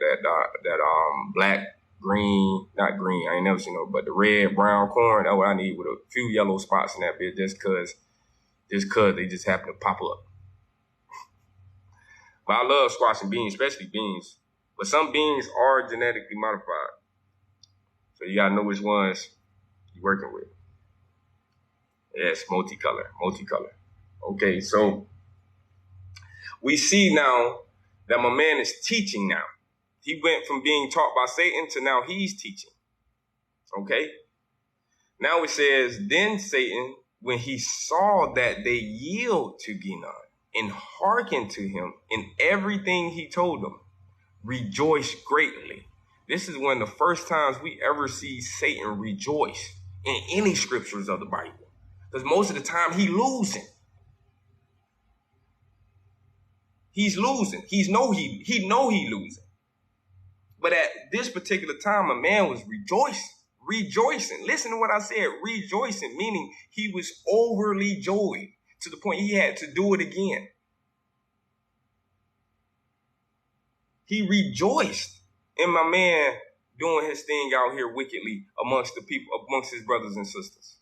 black, green, not green, I ain't never seen no, but the red, brown corn, that's what I need with a few yellow spots in that bit just cause they just happen to pop up. But I love squash and beans, especially beans. But some beans are genetically modified. So you gotta know which ones you're working with. Yes, multicolor. Okay, so we see now that my man is teaching now. He went from being taught by Satan to now he's teaching. Okay? Now it says, then Satan, when he saw that they yield to Enoch and hearkened to him in everything he told them, rejoiced greatly. This is one of the first times we ever see Satan rejoice in any scriptures of the Bible. Because most of the time he losing. He's losing. He know he losing. But at this particular time, a man was rejoicing. Listen to what I said, rejoicing, meaning he was overly joyed to the point he had to do it again. He rejoiced in my man doing his thing out here wickedly amongst the people, amongst his brothers and sisters.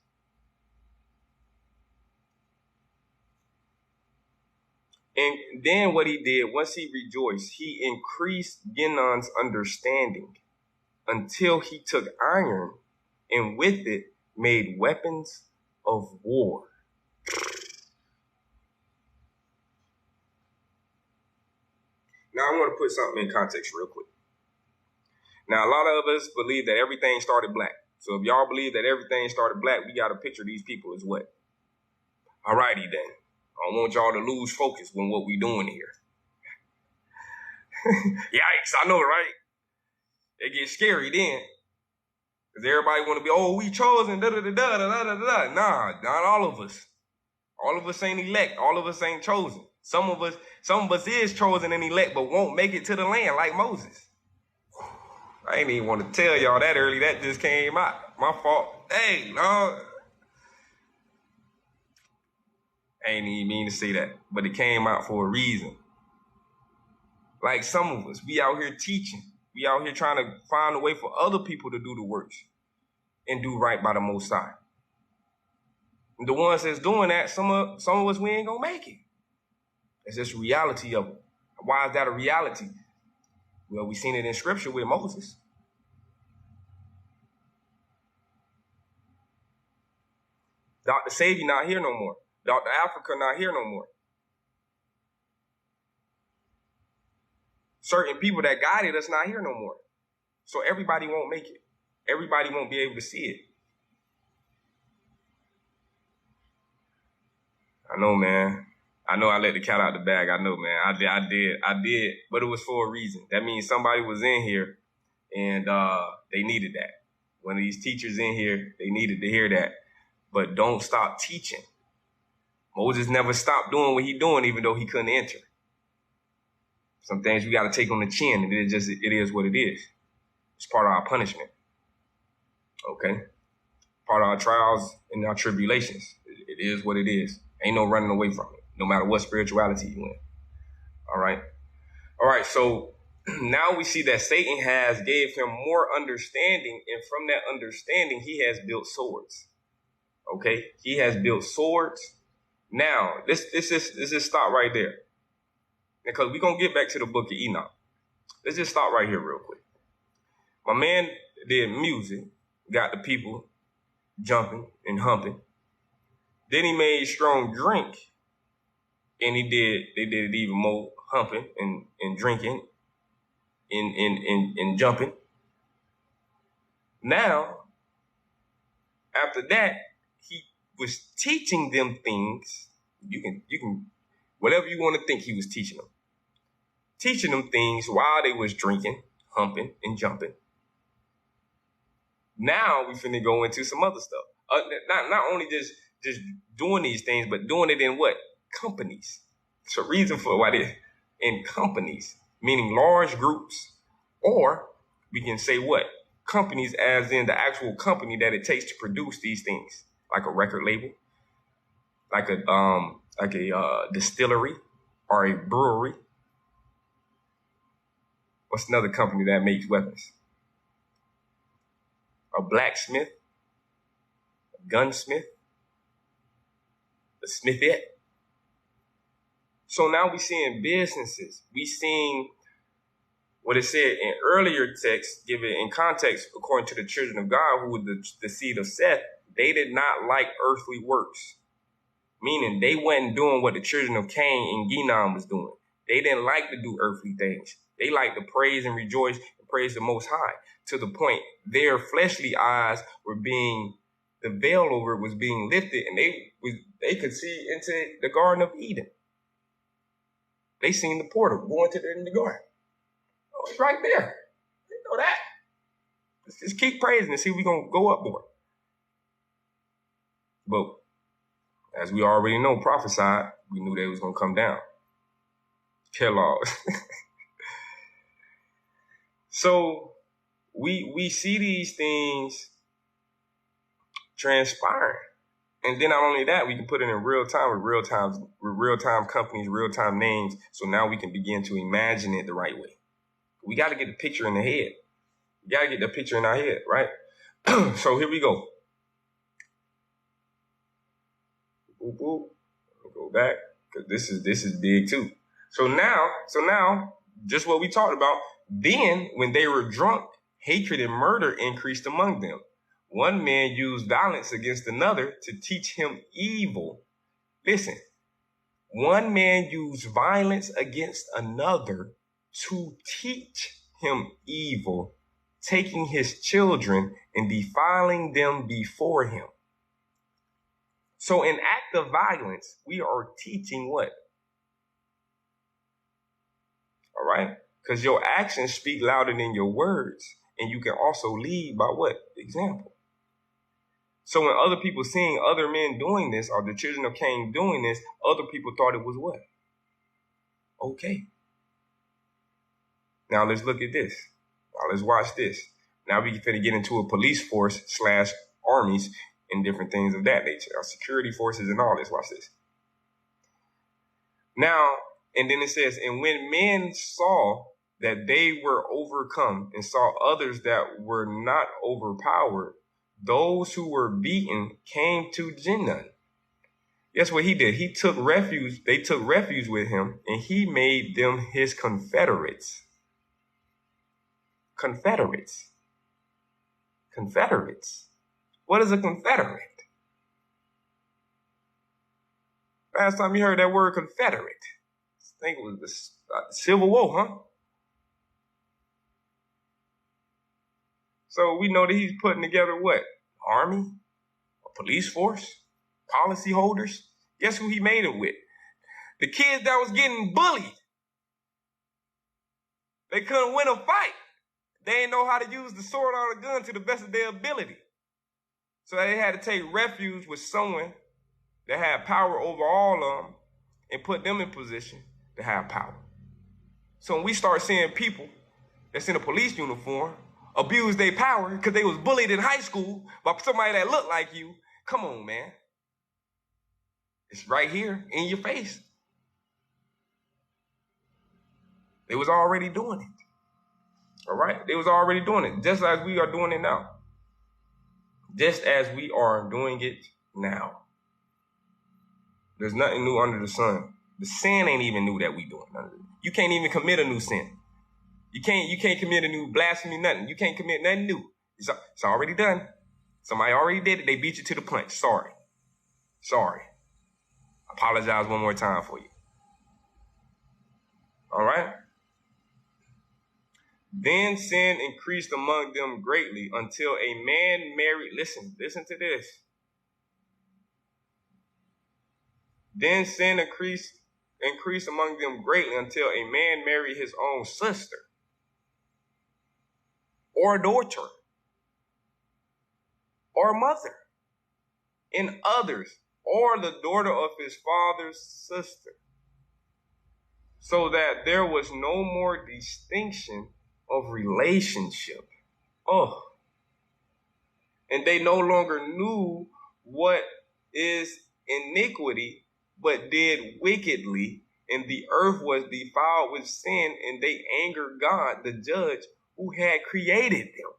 And then what he did, once he rejoiced, he increased Enoch's understanding until he took iron and with it made weapons of war. Now I want to put something in context real quick. Now a lot of us believe that everything started black. So if y'all believe that everything started black, we got to picture these people as what? Alrighty then. I don't want y'all to lose focus on what we doing here. Yikes, I know, right? It gets scary then. Because everybody want to be, oh, we chosen, da-da-da-da-da-da-da. Nah, not all of us. All of us ain't elect. All of us ain't chosen. Some of us is chosen and elect, but won't make it to the land like Moses. I ain't even want to tell y'all that early. That just came out. My fault. Hey, no. I ain't even mean to say that, but it came out for a reason. Like some of us, we out here teaching. We out here trying to find a way for other people to do the works and do right by the Most High. And the ones that's doing that, some of us, we ain't gonna make it. It's just reality of it. Why is that a reality? Well, we seen it in scripture with Moses. Dr. Savior not here no more. Dr. Africa not here no more. Certain people that guided us not here no more. So everybody won't make it. Everybody won't be able to see it. I know, man. I know I let the cat out the bag. I know, man. I did. But it was for a reason. That means somebody was in here and they needed that. One of these teachers in here, they needed to hear that. But don't stop teaching. Moses never stopped doing what he doing, even though he couldn't enter. Some things we got to take on the chin, and it is what it is. It's part of our punishment. Okay? Part of our trials and our tribulations. It is what it is. Ain't no running away from it, no matter what spirituality you in. All right, so now we see that Satan has gave him more understanding, and from that understanding, he has built swords. Okay? He has built swords. Now, let's just stop right there. Because we're going to get back to the book of Enoch. Let's just stop right here real quick. My man did music, got the people jumping and humping. Then he made strong drink, and they did it even more humping and drinking and jumping. Now, after that, he was teaching them things. You can whatever you want to think he was teaching them. Teaching them things while they was drinking, humping, and jumping. Now we finna go into some other stuff. Not only just doing these things, but doing it in what? Companies. It's a reason for why they're in companies, meaning large groups, or we can say what? Companies as in the actual company that it takes to produce these things. like a record label, like a distillery or a brewery. What's another company that makes weapons? A blacksmith, a gunsmith, a smithette. So now we seeing businesses. We seeing what it said in earlier texts, given in context, according to the children of God, who were the seed of Seth, they did not like earthly works. Meaning they wasn't doing what the children of Cain and Genom was doing. They didn't like to do earthly things. They liked to praise and rejoice and praise the Most High, to the point their fleshly eyes were being, the veil over it was being lifted, and they could see into the Garden of Eden. They seen the portal going to the garden. Oh, it's right there. You know that. Let's just keep praising and see if we're going to go up more. But as we already know, prophesied, we knew they was going to come down. Kellogg's. So we see these things transpiring. And then not only that, we can put it in real time with real time companies, real time names. So now we can begin to imagine it the right way. We got to get the picture in the head. We got to get the picture in our head, right? So here we go. Boop, boop. Let me go back, because this is big too. So now, just what we talked about. Then, when they were drunk, hatred and murder increased among them. One man used violence against another to teach him evil. Listen, one man used violence against another to teach him evil, taking his children and defiling them before him. So in act of violence, we are teaching what? All right? Because your actions speak louder than your words. And you can also lead by what? Example. So when other people seeing other men doing this, or the children of Cain doing this, other people thought it was what? Okay. Now let's look at this. Now let's watch this. Now we can get into a police force / armies and different things of that nature. Our security forces and all this. Watch this. Now, and then it says, and when men saw that they were overcome and saw others that were not overpowered, those who were beaten came to Jenan. Guess what he did? He took refuge. They took refuge with him, and he made them his confederates. Confederates. Confederates. What is a confederate? Last time you heard that word confederate, I think it was the Civil War, huh? So we know that he's putting together what? Army, a police force, policy holders. Guess who he made it with? The kids that was getting bullied. They couldn't win a fight. They didn't know how to use the sword or the gun to the best of their ability. So they had to take refuge with someone that had power over all of them and put them in position to have power. So when we start seeing people that's in a police uniform abuse their power because they was bullied in high school by somebody that looked like you, come on, man. It's right here in your face. They was already doing it. All right? They was already doing it, just as we are doing it now. Just as we are doing it now. There's nothing new under the sun. The sin ain't even new that we doing. You can't even commit a new sin. You can't commit a new blasphemy, nothing. You can't commit nothing new. It's already done. Somebody already did it. They beat you to the punch. Sorry. Apologize one more time for you. All right? Then sin increased among them greatly until a man married. Listen to this. Then sin increased among them greatly until a man married his own sister or daughter or mother, and others, or the daughter of his father's sister, so that there was no more distinction of relationship. Oh. And they no longer knew what is iniquity, but did wickedly, and the earth was defiled with sin, and they angered God, the judge, who had created them.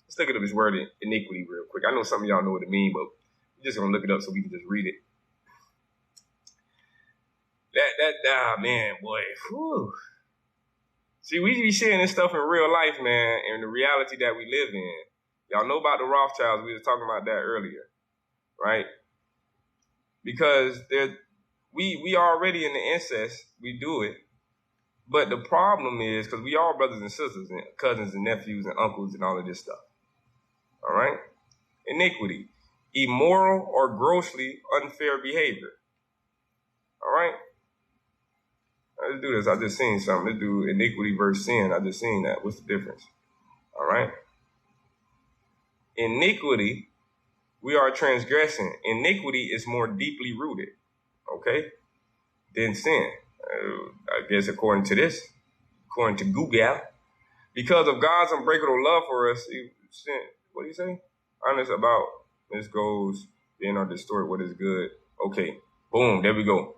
Let's look at this word iniquity real quick. I know some of y'all know what it means, but we're just gonna look it up so we can just read it. Man, boy. Whew. See, we be seeing this stuff in real life, man, and the reality that we live in. Y'all know about the Rothschilds. We were talking about that earlier, right? Because we already in the incest, we do it. But the problem is, because we all brothers and sisters and cousins and nephews and uncles and all of this stuff. All right? Iniquity, immoral or grossly unfair behavior. All right? Let's do this. I just seen something. Let's do iniquity versus sin. I just seen that. What's the difference? All right? Iniquity, we are transgressing. Iniquity is more deeply rooted, okay, than sin. I guess according to this, according to Google, because of God's unbreakable love for us, he sent, what do you say? Honest about this goes in or distort what is good. Okay, boom, there we go.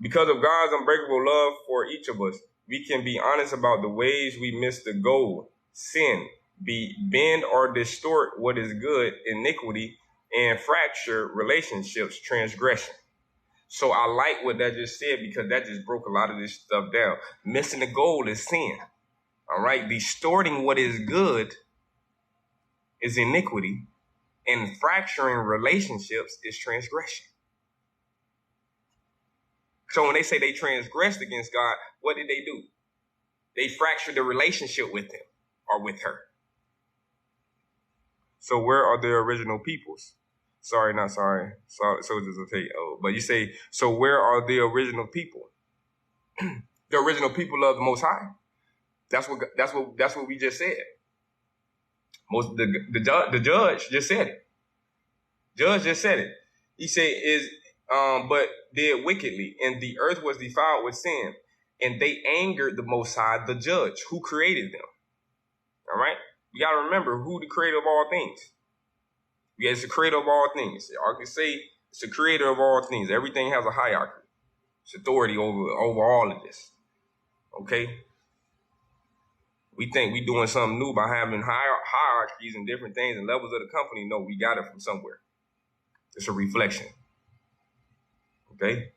Because of God's unbreakable love for each of us, we can be honest about the ways we miss the goal, sin, bend or distort what is good, iniquity, and fracture relationships, transgression. So I like what that just said, because that just broke a lot of this stuff down. Missing the goal is sin. All right. Distorting what is good is iniquity, and fracturing relationships is transgression. So when they say they transgressed against God, what did they do? They fractured the relationship with him or with her. So where are the original peoples? Sorry, not sorry. Soldiers will take. Oh, but you say, so where are the original people? The original people of the Most High. That's what we just said. The judge just said it. Judge just said it. He said but did wickedly, and the earth was defiled with sin, and they angered the Most High, the judge, who created them. All right? You got to remember who the creator of all things. Yeah, it's the creator of all things. I can say it's the creator of all things. Everything has a hierarchy. It's authority over all of this. Okay? We think we're doing something new by having hierarchies and different things and levels of the company. No, we got it from somewhere. It's a reflection. Okay?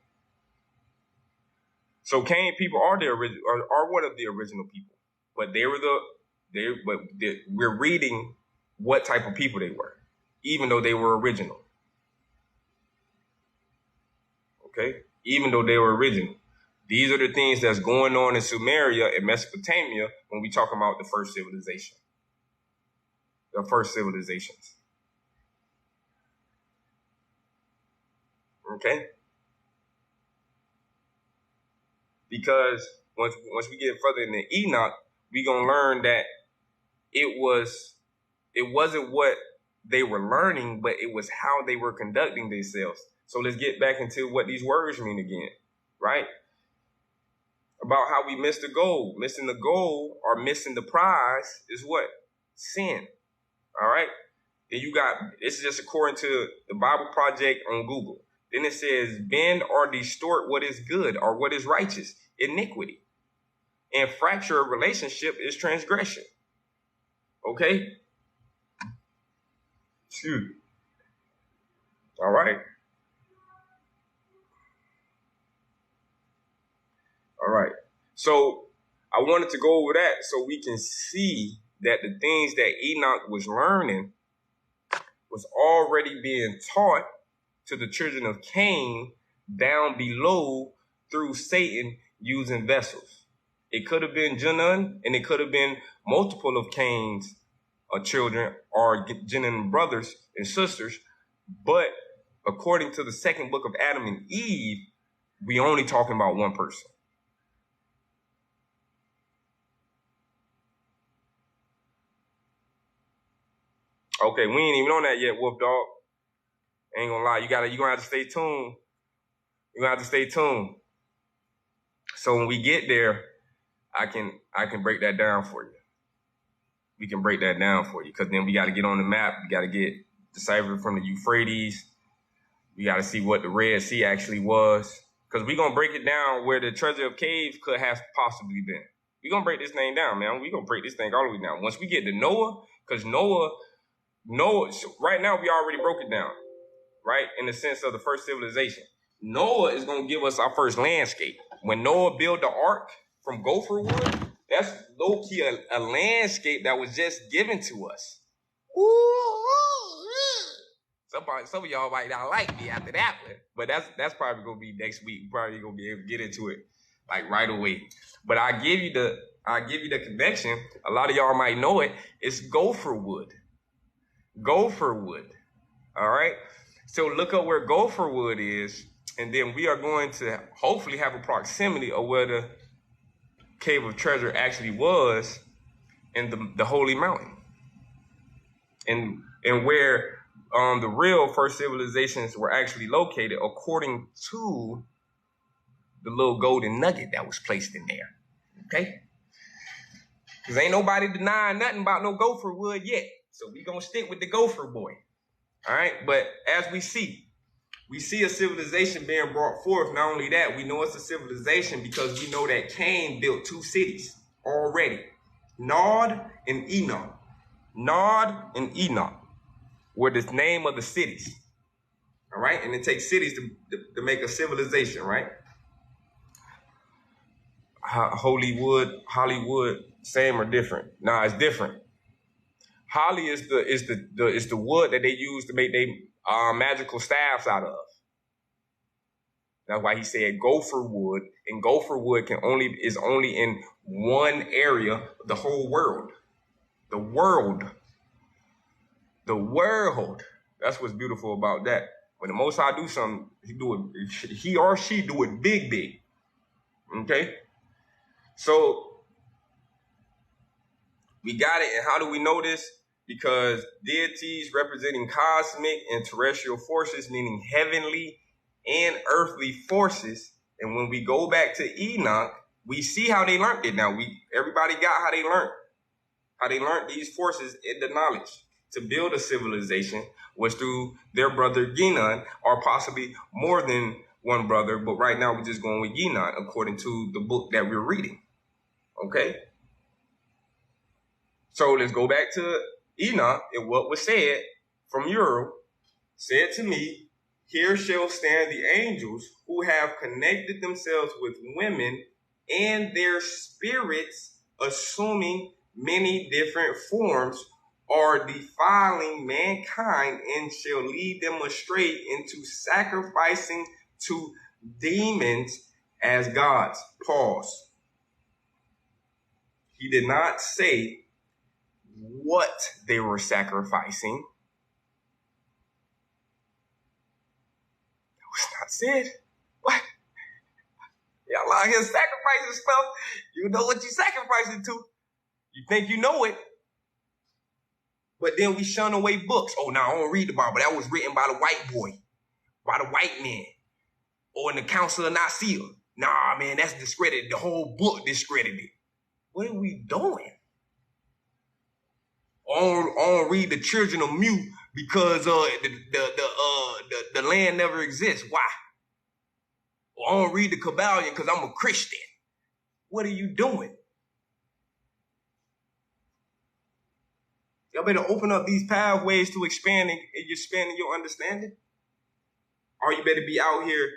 So Cain people are the original, are one of the original people, but we're reading what type of people they were, even though they were original. Okay? Even though they were original. These are the things that's going on in Sumeria and Mesopotamia when we talk about the first civilization. The first civilizations. Okay? Because once we get further into Enoch, we're gonna learn that it wasn't what they were learning, but it was how they were conducting themselves. So let's get back into what these words mean again, right? About how we missed the goal. Missing the goal or missing the prize is what? Sin. All right? Then you got, this is just according to the Bible Project on Google. Then it says, bend or distort what is good or what is righteous, iniquity. And fracture a relationship is transgression. Okay? Shoot. All right. All right. So I wanted to go over that so we can see that the things that Enoch was learning was already being taught to the children of Cain down below through Satan using vessels. It could have been Junan, and it could have been multiple of Cain's children or Junan brothers and sisters. But according to the second book of Adam and Eve, we only talking about one person. Okay, we ain't even on that yet, Wolf Dog. Ain't gonna lie, you're gonna have to stay tuned. You're gonna have to stay tuned. So when we get there, I can break that down for you. We can break that down for you, because then we got to get on the map. We got to decipher from the Euphrates. We got to see what the Red Sea actually was, because we're going to break it down where the treasure of caves could have possibly been. We're going to break this thing down, man. We're going to break this thing all the way down. Once we get to Noah, because Noah, right now we already broke it down, right? In the sense of the first civilization. Noah is going to give us our first landscape. When Noah built the ark from gopher wood, that's low-key a landscape that was just given to us. Some of y'all might not like me after that one, but that's probably gonna be next week. We're probably gonna be able to get into it like right away. But I give you the connection. A lot of y'all might know it. It's gopher wood. Gopher wood. All right. So look up where gopher wood is, and then we are going to hopefully have a proximity of where the cave of treasure actually was in the holy mountain, and where the real first civilizations were actually located, according to the little golden nugget that was placed in there. Okay? Because ain't nobody denying nothing about no gopher wood yet. So we gonna stick with the gopher boy. All right? But as we see a civilization being brought forth. Not only that, we know it's a civilization because we know that Cain built 2 cities already. Nod and Enoch. Nod and Enoch were the name of the cities. All right? And it takes cities to make a civilization, right? Hollywood, same or different? Nah, it's different. Holly is the wood that they use to make their magical staffs out of. That's why he said gopher wood, and gopher wood is only in one area of the whole world. The world. That's what's beautiful about that. When the Most High do something, he or she do it big. Okay? So we got it. And how do we know this? Because deities representing cosmic and terrestrial forces, meaning heavenly and earthly forces. And when we go back to Enoch, we see how they learned it. Now, everybody got how they learned these forces in the knowledge. To build a civilization was through their brother Genon, or possibly more than one brother. But right now we're just going with Enoch according to the book that we're reading. Okay? So let's go back to Enoch, and what was said from Uriel said to me, "Here shall stand the angels who have connected themselves with women, and their spirits, assuming many different forms, are defiling mankind, and shall lead them astray into sacrificing to demons as gods." Pause. He did not say what they were sacrificing. That was not said. What? Y'all out here sacrificing stuff. You know what you sacrificing to. You think you know it. But then we shun away books. Oh, now I don't read the Bible. That was written by the white boy, by the white man, or in the Council of Nicaea. Nah, man, that's discredited. The whole book discredited. What are we doing? I don't read the Children of Mute because the land never exists. Why? Or I don't read the Kabbalion because I'm a Christian. What are you doing? Y'all better open up these pathways to expanding your understanding. Or you better be out here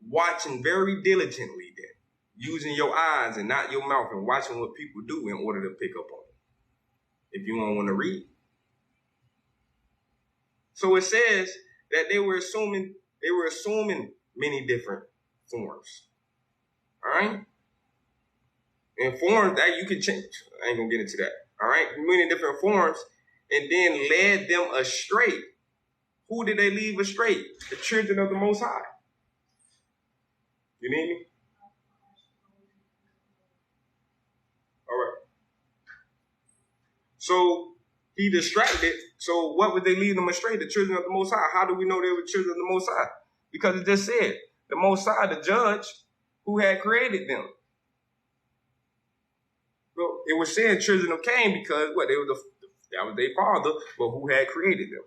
watching very diligently then, using your eyes and not your mouth, and watching what people do in order to pick up on it. If you don't want to read. So it says that they were assuming many different forms. All right? And forms that you can change. I ain't gonna get into that. All right? Many different forms, and then led them astray. Who did they leave astray? The children of the Most High. You need me? All right. So he distracted. So what would they lead them astray? The children of the Most High. How do we know they were children of the Most High? Because it just said the Most High, the judge who had created them. it was saying children of Cain because what? That was their father, but who had created them.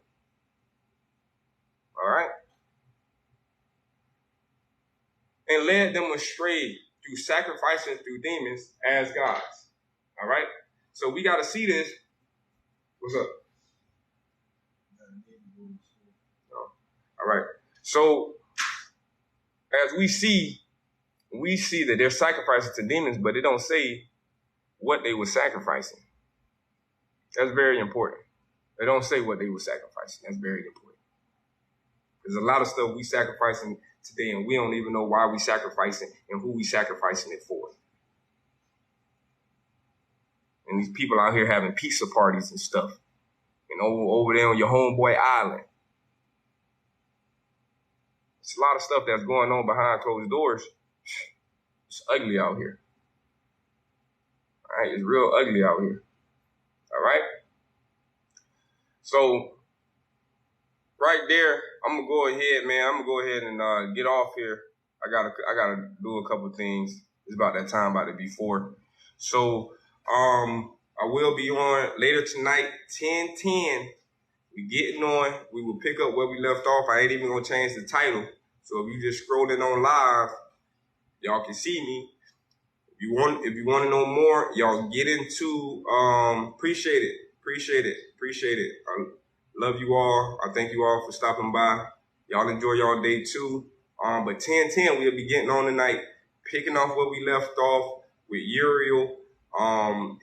All right? And led them astray through sacrificing through demons as gods. All right? So we got to see this. What's up? All right. So as we see that they're sacrificing to demons, but it don't say what they were sacrificing. That's very important. They don't say what they were sacrificing. That's very important. There's a lot of stuff we sacrificing today, and we don't even know why we sacrificing and who we sacrificing it for. And these people out here having pizza parties and stuff, and over there on your homeboy island. It's a lot of stuff that's going on behind closed doors. It's ugly out here. All right, it's real ugly out here. All right. So right there, I'm gonna go ahead, man. I'm gonna go ahead and get off here. I gotta do a couple things. It's about that time, about to be 4. So I will be on later tonight, 10:10. We getting on. We will pick up where we left off. I ain't even gonna change the title. So if you just scrolling on live, y'all can see me. If you want to know more, y'all get into. Appreciate it. I love you all. I thank you all for stopping by. Y'all enjoy y'all day too. But 10:10 we'll be getting on tonight, picking off where we left off with Uriel,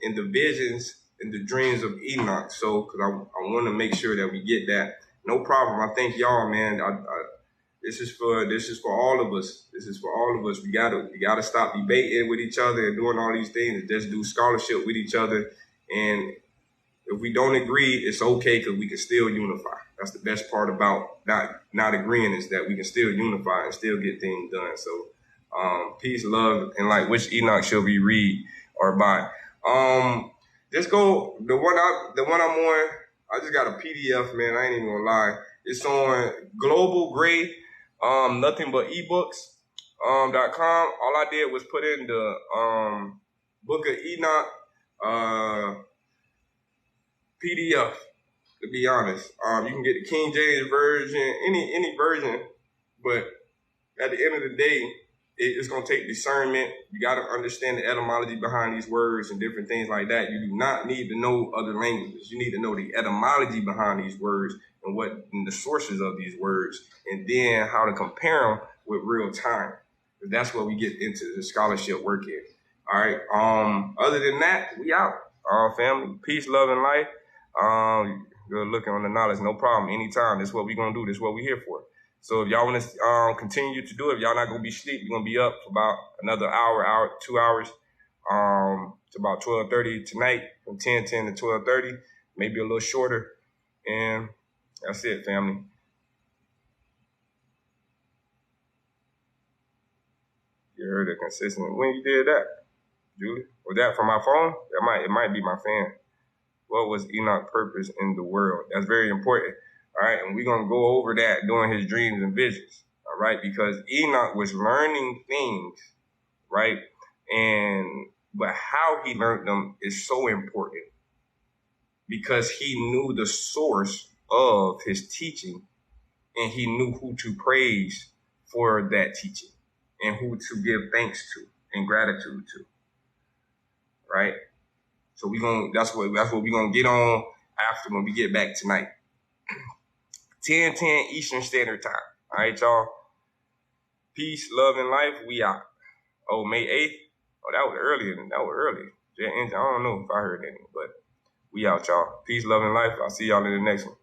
in the visions and the dreams of Enoch. So, because I want to make sure that we get that. No problem. I thank y'all, man. This is for all of us. This is for all of us. We gotta stop debating with each other and doing all these things and just do scholarship with each other. And if we don't agree, it's okay because we can still unify. That's the best part about not agreeing, is that we can still unify and still get things done. So peace, love, and light. Which Enoch shall we read or buy? Just go the one I'm on. I just got a PDF, man. I ain't even gonna lie. It's on Global Gray, nothing but ebooks.com. All I did was put in the Book of Enoch PDF, to be honest. You can get the King James version, any version, but at the end of the day, it's going to take discernment. You got to understand the etymology behind these words and different things like that. You do not need to know other languages. You need to know the etymology behind these words and the sources of these words, and then how to compare them with real time. That's what we get into the scholarship work in. All right. Other than that, we out. Family, peace, love, and life. Good looking on the knowledge, no problem. Anytime. That's what we're going to do. That's what we're here for. So if y'all want to continue to do it, if y'all not going to be asleep, you're going to be up for about another hour, 2 hours. It's about 12:30 tonight, from 10:10 to 12:30, maybe a little shorter. And that's it, family. You heard it consistent. When you did that, Julie? Was that from my phone? It might be my fan. What was Enoch's purpose in the world? That's very important. All right, and we're going to go over that during his dreams and visions, all right, because Enoch was learning things, right, but how he learned them is so important because he knew the source of his teaching, and he knew who to praise for that teaching and who to give thanks to and gratitude to, right? So that's what we're gonna get on after when we get back tonight. 10:10 Eastern Standard Time. All right, y'all. Peace, love, and life. We out. Oh, May 8th? Oh, that was earlier. I don't know if I heard any, but we out, y'all. Peace, love, and life. I'll see y'all in the next one.